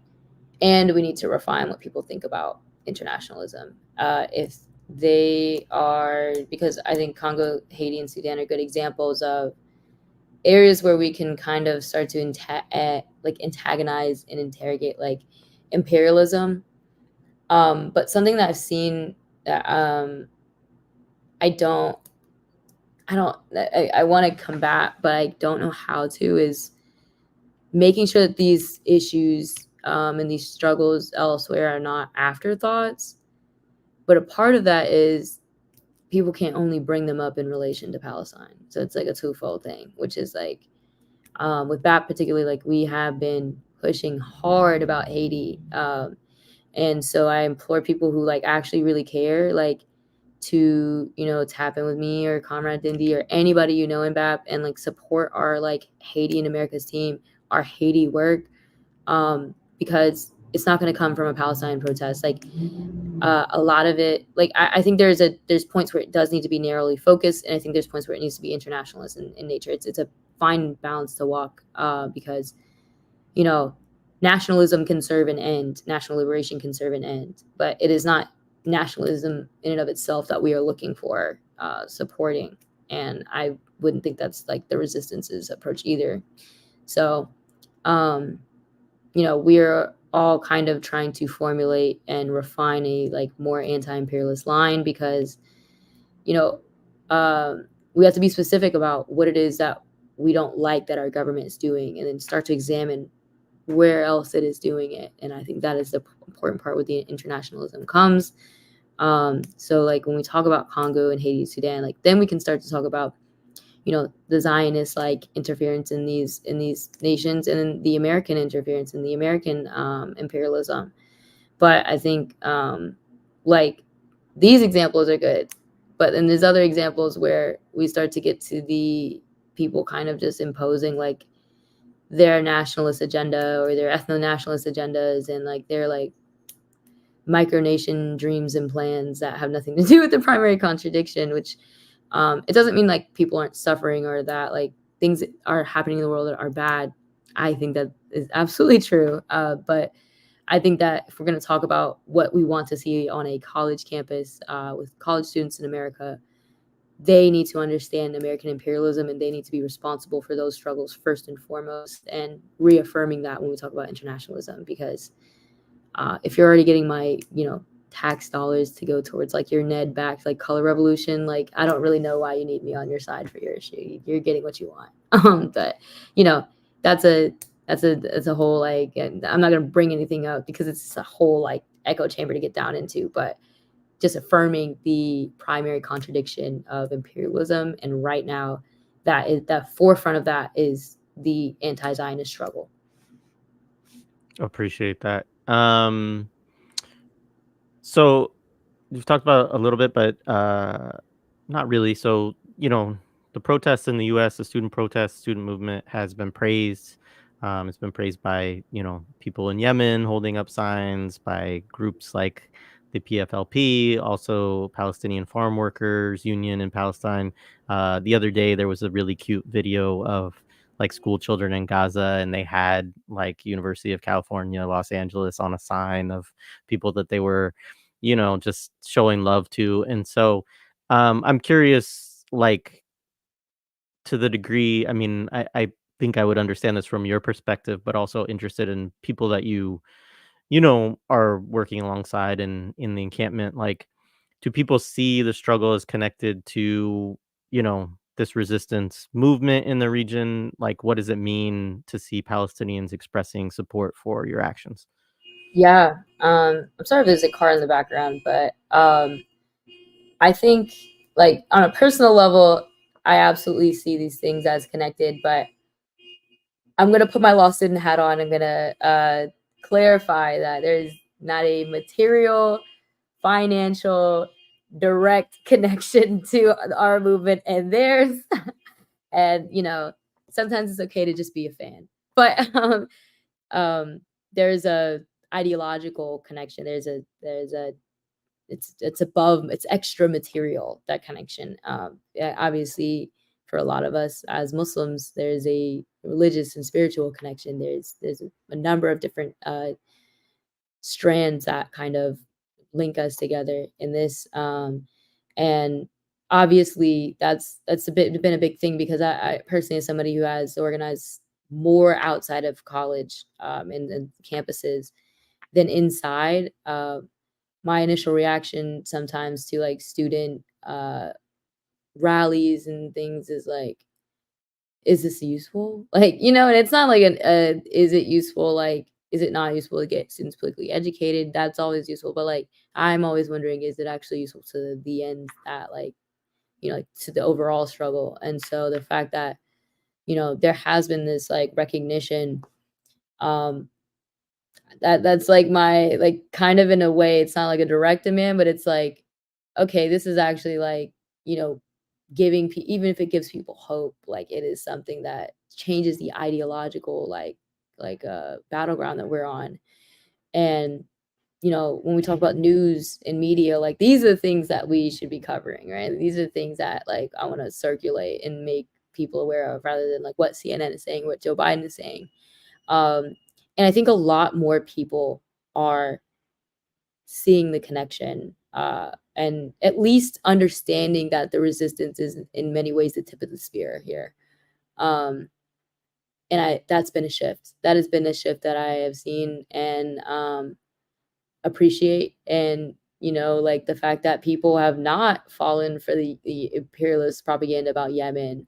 and we need to refine what people think about internationalism. If they are, because I think Congo, Haiti, and Sudan are good examples of areas where we can kind of start to like antagonize and interrogate like imperialism. But something that I've seen that I don't I want to combat, but I don't know how to, is making sure that these issues and these struggles elsewhere are not afterthoughts. But a part of that is people can't only bring them up in relation to Palestine. So it's like a twofold thing, which is like with that particularly, like we have been pushing hard about Haiti. And so I implore people who like actually really care, like to tap in with me or Comrade Dindy or anybody in BAP and like support our like Haiti and America's team, our Haiti work, because it's not going to come from a Palestine protest. Like a lot of it, like I think there's points where it does need to be narrowly focused, and I think there's points where it needs to be internationalist in nature. It's a fine balance to walk, because you know nationalism can serve an end, national liberation can serve an end, but it is not nationalism in and of itself that we are looking for supporting. And I wouldn't think that's like the resistance's approach either. So, we're all kind of trying to formulate and refine a like more anti-imperialist line, because you know we have to be specific about what it is that we don't like that our government is doing, and then start to examine where else it is doing it. And I think that is the important part where the internationalism comes. So like when we talk about Congo and Haiti, Sudan, like then we can start to talk about the Zionist like interference in these nations, and then the American interference and the American imperialism. But I think like these examples are good, but then there's other examples where we start to get to the people kind of just imposing like their nationalist agenda or their ethno-nationalist agendas, and like their like micronation dreams and plans that have nothing to do with the primary contradiction, which it doesn't mean like people aren't suffering or that like things that are happening in the world that are bad. I think that is absolutely true. But I think that if we're going to talk about what we want to see on a college campus with college students in America, they need to understand American imperialism, and they need to be responsible for those struggles first and foremost, and reaffirming that when we talk about internationalism. Because if you're already getting my, tax dollars to go towards like your Ned backed like color revolution, like I don't really know why you need me on your side for your issue. You're getting what you want. But that's a whole like, and I'm not gonna bring anything up because it's a whole like echo chamber to get down into, but just affirming the primary contradiction of imperialism. And right now, that is the forefront of that is the anti-Zionist struggle. Appreciate that. So you've talked about a little bit, but not really. So, the protests in the US, the student protest, student movement has been praised. It's been praised by, people in Yemen holding up signs, by groups like the PFLP, also Palestinian Farm Workers Union in Palestine. The other day, there was a really cute video of like school children in Gaza, and they had like University of California, Los Angeles on a sign of people that they were just showing love to. And so I'm curious, like, to the degree, I mean, I think I would understand this from your perspective, but also interested in people that are working alongside in the encampment. Like, do people see the struggle as connected to, this resistance movement in the region? Like, what does it mean to see Palestinians expressing support for your actions? Yeah. I'm sorry if there's a car in the background, but I think like on a personal level, I absolutely see these things as connected, but I'm gonna put my law student hat on. I'm gonna clarify that there's not a material, financial, direct connection to our movement and theirs. And sometimes it's okay to just be a fan, but um, there's a ideological connection. There's a it's above, it's extra material, that connection. Yeah, obviously for a lot of us as Muslims, there's a religious and spiritual connection. There's a number of different strands that kind of link us together in this. And obviously that's been a big thing, because I personally, as somebody who has organized more outside of college and campuses than inside, my initial reaction sometimes to like student rallies and things is like, is this useful? Like, and it's not like is it useful? Like, is it not useful to get students politically educated? That's always useful. But like, I'm always wondering, is it actually useful to the end that like, like to the overall struggle? And so the fact that, there has been this like recognition, um, that's like my like kind of in a way, it's not like a direct demand, but it's like, okay, this is actually like, you know, even if it gives people hope, like it is something that changes the ideological battleground that we're on. And when we talk about news and media, like these are the things that we should be covering, right? These are the things that like I want to circulate and make people aware of, rather than like what CNN is saying, what Joe Biden is saying. um and I think a lot more people are seeing the connection and at least understanding that the resistance is in many ways the tip of the spear here. Um, and that's been a shift. That has been a shift that I have seen and appreciate. And like the fact that people have not fallen for the imperialist propaganda about Yemen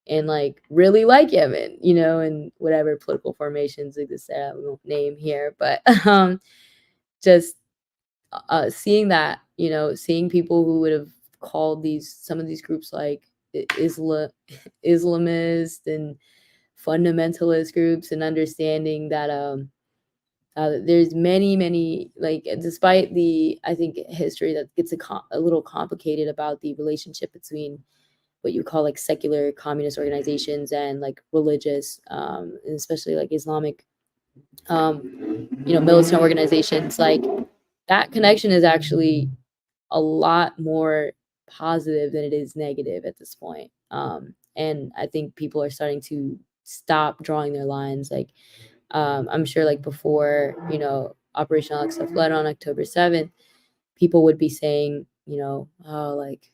and like really like Yemen, and whatever political formations exist. I won't name here, but just seeing that, seeing people who would have called some of these groups like Islamist and fundamentalist groups, and understanding that there's many, like, despite the, I think, history that gets a little complicated about the relationship between what you call like secular communist organizations and like religious, and especially like Islamic, militant organizations. Like that connection is actually a lot more positive than it is negative at this point. And I think people are starting to stop drawing their lines. Like, I'm sure like before, Operation Alexa Flood on October 7th, people would be saying, oh, like,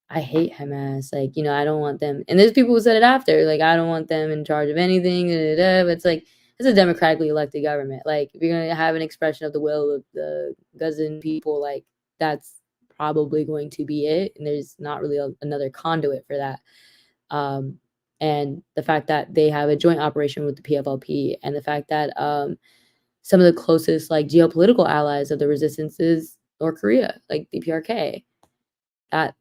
I hate Hamas. Like, I don't want them. And there's people who said it after, like, I don't want them in charge of anything. Da, da, da. But it's like, it's a democratically elected government. Like, if you're going to have an expression of the will of the Gazan people, like, that's probably going to be it. And there's not really another conduit for that. Um, and the fact that they have a joint operation with the PFLP, and the fact that some of the closest, like, geopolitical allies of the resistance is North Korea, like the PRK. That,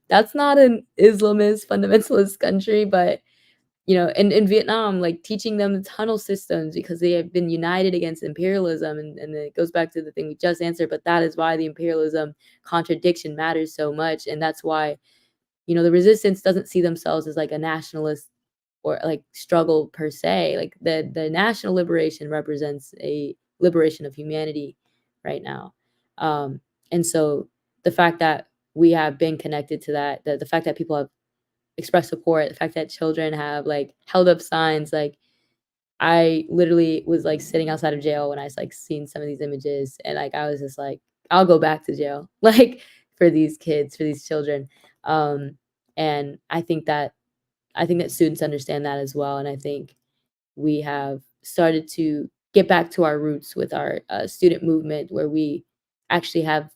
that's not an Islamist fundamentalist country, but in Vietnam, like teaching them the tunnel systems because they have been united against imperialism, and it goes back to the thing we just answered, but that is why the imperialism contradiction matters so much. And that's why, the resistance doesn't see themselves as like a nationalist or like struggle per se. Like the national liberation represents a liberation of humanity right now. And so the fact that we have been connected to that, the fact that people have expressed support, the fact that children have like held up signs, like I literally was like sitting outside of jail when I like seen some of these images, and like I was just like, I'll go back to jail, like for these kids, for these children. Um, and I think that students understand that as well, and I think we have started to get back to our roots with our student movement, where we actually have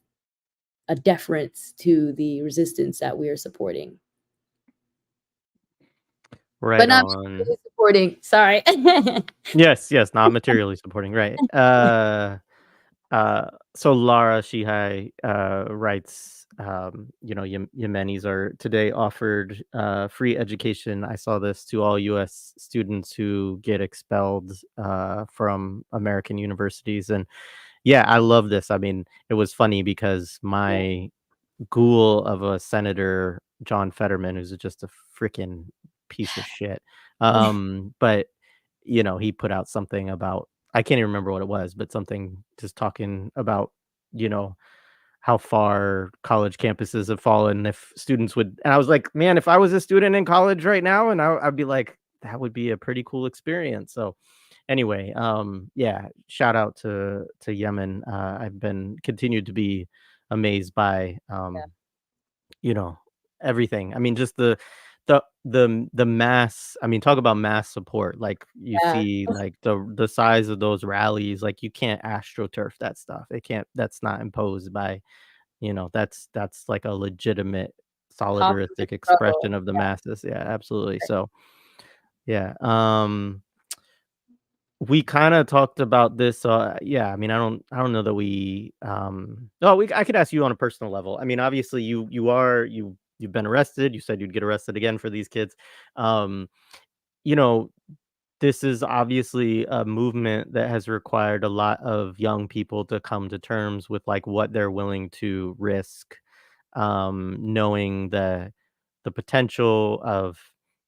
a deference to the resistance that we are supporting, but Right not on. really supporting. Sorry. Yes, yes, not materially supporting, right. So Lara Shihai writes, Yemenis are today offered free education. I saw this to all U.S. students who get expelled from American universities. And yeah, I love this. I mean, it was funny because Yeah. my ghoul of a senator, John Fetterman, who's just a freaking piece of shit. But he put out something about, I can't even remember what it was, but something just talking about, you know, how far college campuses have fallen if students would, and I was like, man, if I was a student in college right now, and I'd be like, that would be a pretty cool experience. So anyway, yeah, shout out to Yemen. I've been continued to be amazed by you know, everything. I mean, just the mass, I mean, talk about mass support. Like, you Yeah. see, like, the size of those rallies, like, you can't astroturf that stuff. It can't That's not imposed by, that's like a legitimate Popular solidaristic struggle. expression of the masses. Yeah, absolutely. So, yeah, we kinda talked about this, yeah, I mean, I don't know that we, oh, I could ask you on a personal level. I mean, obviously, you've been arrested, you said you'd get arrested again for these kids. Um, you know, this is obviously a movement that has required a lot of young people to come to terms with, like, what they're willing to risk, knowing the potential of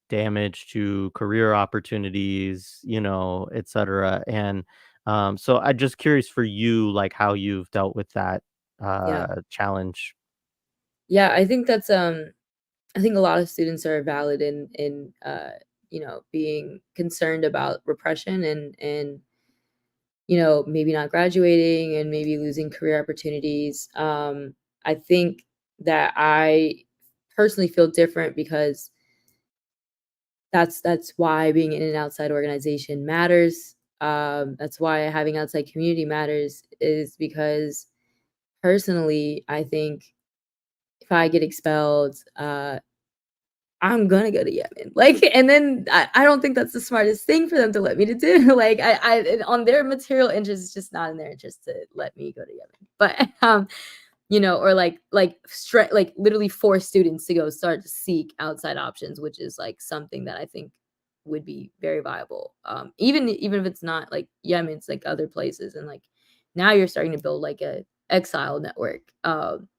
damage to career opportunities, et cetera. And so I'm just curious for you, like, how you've dealt with that Yeah. challenge. Yeah, I think a lot of students are valid in being concerned about repression and maybe not graduating and maybe losing career opportunities. I think that I personally feel different because that's why being in an outside organization matters. That's why having outside community matters, is because personally, I think if I get expelled, I'm gonna go to Yemen. Like, and then I don't think that's the smartest thing for them to let me to do. Like, on their material interest, it's just not in their interest to let me go to Yemen. But or like literally force students to go start to seek outside options, which is like something that I think would be very viable. Even if it's not like Yemen, it's like other places, and like now you're starting to build like a exile network.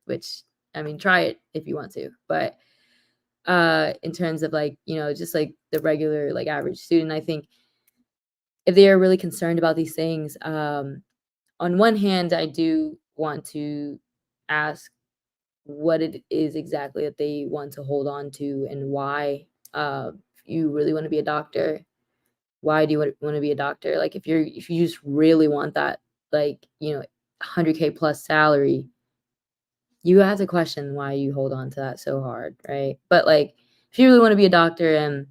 Which I mean, try it if you want to, but in terms of like just like the regular like average student, I think if they are really concerned about these things, on one hand I do want to ask what it is exactly that they want to hold on to, and why. You really want to be a doctor? Why do you want to be a doctor? Like, if you just really want that, like 100K plus salary, you have to question why you hold on to that so hard, right? But like, if you really want to be a doctor and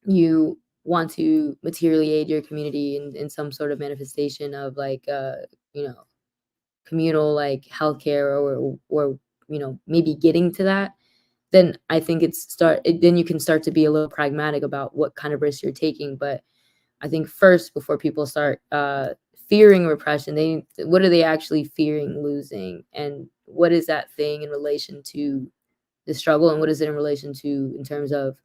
you want to materially aid your community in some sort of manifestation of like you know communal like healthcare, or maybe getting to that, then I think then you can start to be a little pragmatic about what kind of risks you're taking. But I think first, before people start fearing repression, what are they actually fearing losing, and what is that thing in relation to the struggle, and what is it in relation to in terms of,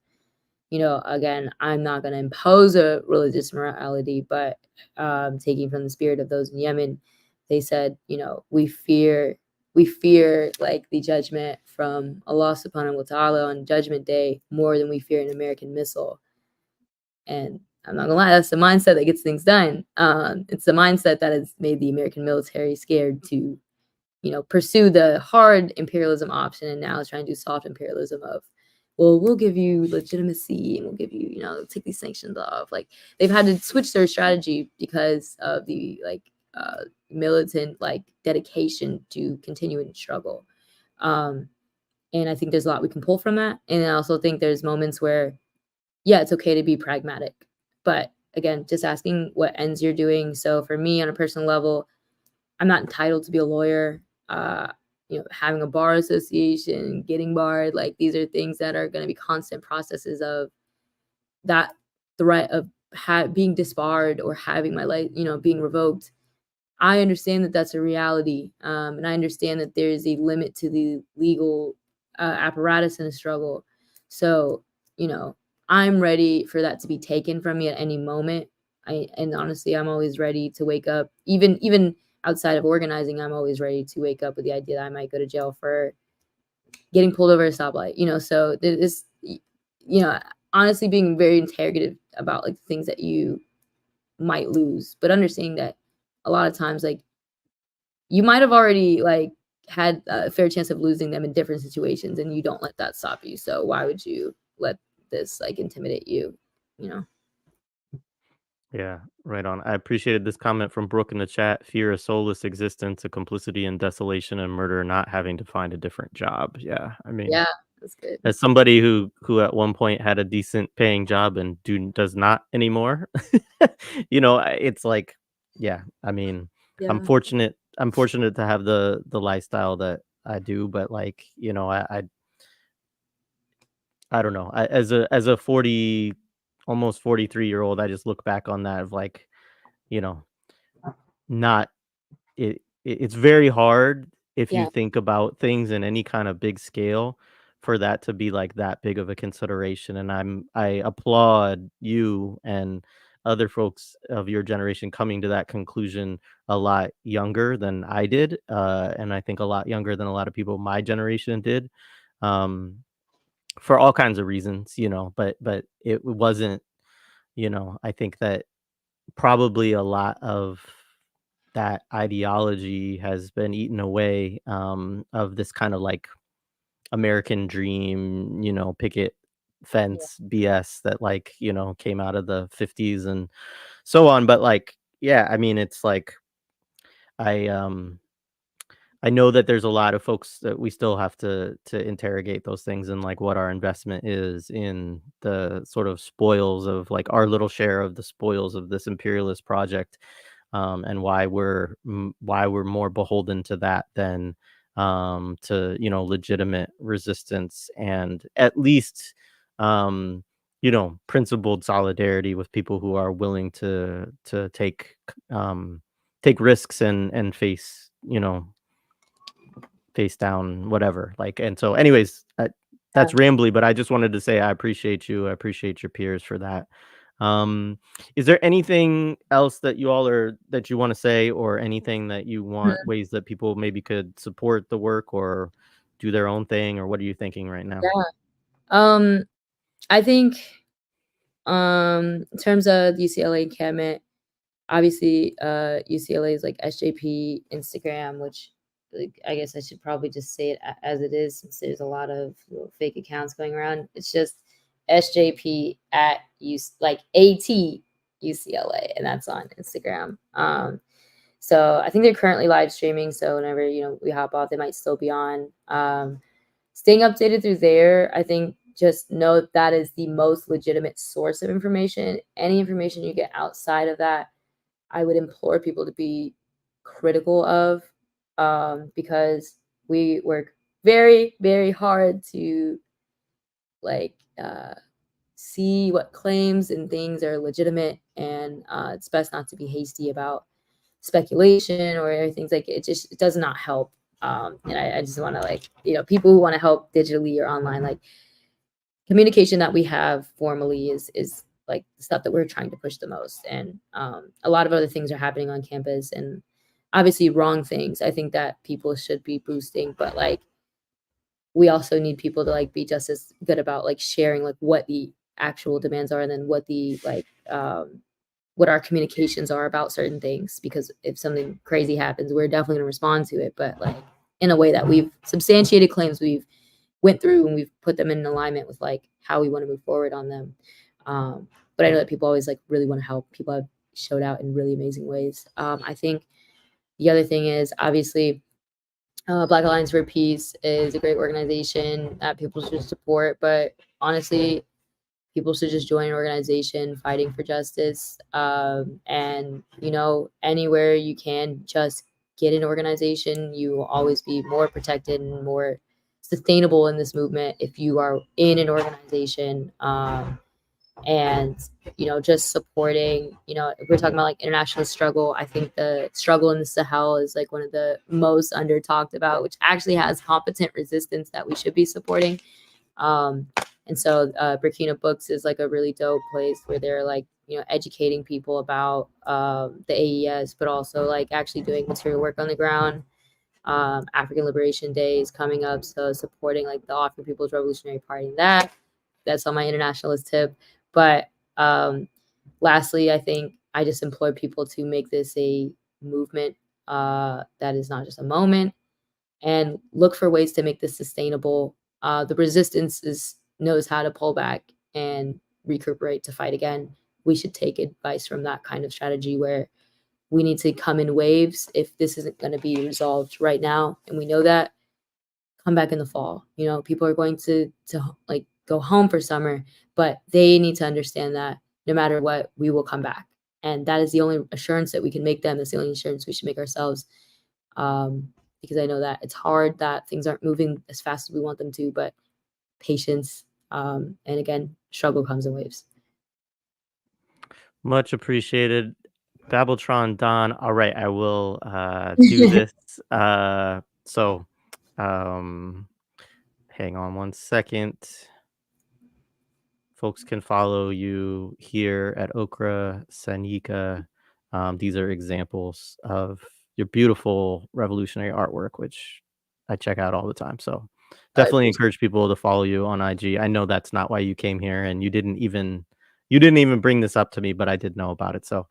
again, I'm not going to impose a religious morality, but taking from the spirit of those in Yemen, they said, we fear like the judgment from Allah subhanahu wa ta'ala on judgment day more than we fear an American missile. And I'm not gonna lie, that's the mindset that gets things done. It's the mindset that has made the American military scared to pursue the hard imperialism option, and now is trying to do soft imperialism of, well, we'll give you legitimacy and we'll give you, take these sanctions off. Like, they've had to switch their strategy because of the like militant like dedication to continuing struggle. Um, and I think there's a lot we can pull from that. And I also think there's moments where, yeah, it's okay to be pragmatic. But again, just asking what ends you're doing. So for me, on a personal level, I'm not entitled to be a lawyer. Having a bar association, getting barred, like these are things that are going to be constant processes of that threat of being disbarred or having my life, being revoked. I understand that that's a reality, and I understand that there is a limit to the legal apparatus in a struggle. So, you know, I'm ready for that to be taken from me at any moment. And honestly, I'm always ready to wake up, even outside of organizing. I'm always ready to wake up with the idea that I might go to jail for getting pulled over a stoplight. So this, honestly, being very interrogative about like things that you might lose, but understanding that a lot of times, like, you might have already like had a fair chance of losing them in different situations, and you don't let that stop you. So why would you let this like intimidate you? You know? Yeah, right on. I appreciated this comment from Brooke in the chat. Fear a soulless existence, a complicity in desolation and murder, not having to find a different job. Yeah, I mean, Yeah, that's good. as somebody who at one point had a decent paying job and does not anymore, it's like, yeah, I mean, I'm Yeah, fortunate. I'm fortunate to have the lifestyle that I do, but like, I don't know. As a 40, almost 43-year-old, I just look back on that of like, you know, not it's very hard if you yeah, think about things in any kind of big scale for that to be like that big of a consideration. And I applaud you and other folks of your generation coming to that conclusion a lot younger than I did, and I think a lot younger than a lot of people my generation did. Um, for all kinds of reasons, but it wasn't, I think that probably a lot of that ideology has been eaten away, of this kind of like American dream, picket yeah, fence BS that, like, came out of the 50s and so on. But like, yeah, I mean, it's like I um I know that there's a lot of folks that we still have to interrogate those things and like what our investment is in the sort of spoils of like our little share of the spoils of this imperialist project, and why we're more beholden to that than to legitimate resistance and at least um, principled solidarity with people who are willing to take risks and face down, whatever. Like, and so, anyways, that's Yeah. rambly, but I just wanted to say I appreciate you. I appreciate your peers for that. Um, is there anything else that you want to say, or anything that you want Mhm. ways that people maybe could support the work or do their own thing, or what are you thinking right now? Yeah. Um, I think, in terms of the UCLA encampment, obviously, UCLA is like SJP Instagram, which, like, I guess I should probably just say it as it is since there's a lot of little fake accounts going around. It's just SJP at like AT UCLA, and that's on Instagram. So I think they're currently live streaming. So whenever we hop off, they might still be on. Staying updated through there, I think just know that is the most legitimate source of information. Any information you get outside of that, I would implore people to be critical of, because we work very, very hard to like see what claims and things are legitimate, and it's best not to be hasty about speculation or things like it does not help. And I just want to people who want to help digitally or online, like communication that we have formally is like the stuff that we're trying to push the most. And a lot of other things are happening on campus, and obviously wrong things I think that people should be boosting, but like we also need people to like be just as good about like sharing like what the actual demands are, and then what our communications are about certain things, because if something crazy happens, we're definitely going to respond to it, but like in a way that we've substantiated claims we've went through, and we've put them in alignment with like how we want to move forward on them. But I know that people always like really want to help. People have showed out in really amazing ways. I think the other thing is obviously Black Alliance for Peace is a great organization that people should support, but honestly, people should just join an organization fighting for justice. And anywhere you can, just get an organization. You will always be more protected and more sustainable in this movement if you are in an organization. And just supporting, if we're talking about like internationalist struggle, I think the struggle in the Sahel is like one of the most under talked about, which actually has competent resistance that we should be supporting. um and so Burkina Books is like a really dope place where they're like educating people about the AES, but also like actually doing material work on the ground. African Liberation Day is coming up, so supporting like the African People's Revolutionary Party, that's on my internationalist tip. But lastly, I think I just implore people to make this a movement that is not just a moment, and look for ways to make this sustainable. The resistance knows how to pull back and recuperate to fight again. We should take advice from that kind of strategy where we need to come in waves. If this isn't going to be resolved right now, and we know that, come back in the fall. People are going to like go home for summer, but they need to understand that no matter what, we will come back. And that is the only assurance that we can make them. That's the only assurance we should make ourselves. Because I know that it's hard, that things aren't moving as fast as we want them to, but patience, and again, struggle comes in waves. Much appreciated. Babbletron Don. All right, I will do this. So um hang on one second. Folks can follow you here at Okra, Sanyika. These are examples of your beautiful revolutionary artwork, which I check out all the time. So I definitely appreciate encourage people to follow you on IG. I know that's not why you came here, and you didn't even bring this up to me, but I did know about it. So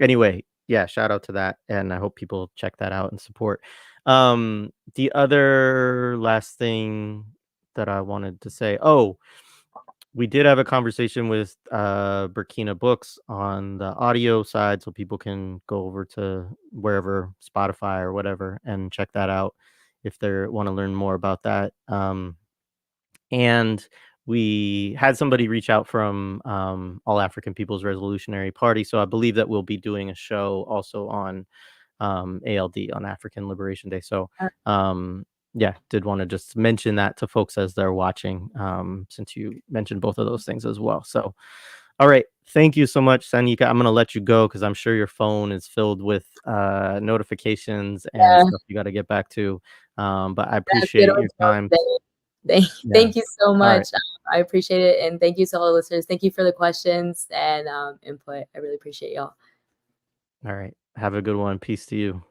anyway, yeah, shout out to that, and I hope people check that out and support. The other last thing that I wanted to say, We did have a conversation with Burkina Books on the audio side, so people can go over to wherever, Spotify or whatever, and check that out if they want to learn more about that. And we had somebody reach out from All African People's Revolutionary Party, so I believe that we'll be doing a show also on ALD, on African Liberation Day. So yeah, did want to just mention that to folks as they're watching, since you mentioned both of those things as well. So all right, thank you so much, Sanyika. I'm gonna let you go because I'm sure your phone is filled with notifications and Yeah, stuff you got to get back to. But I that's good appreciate on your top time. today. Yeah. Thank you so All right. much. I appreciate it, and thank you to all the listeners. Thank you for the questions and input. I really appreciate y'all. All right. Have a good one. Peace to you.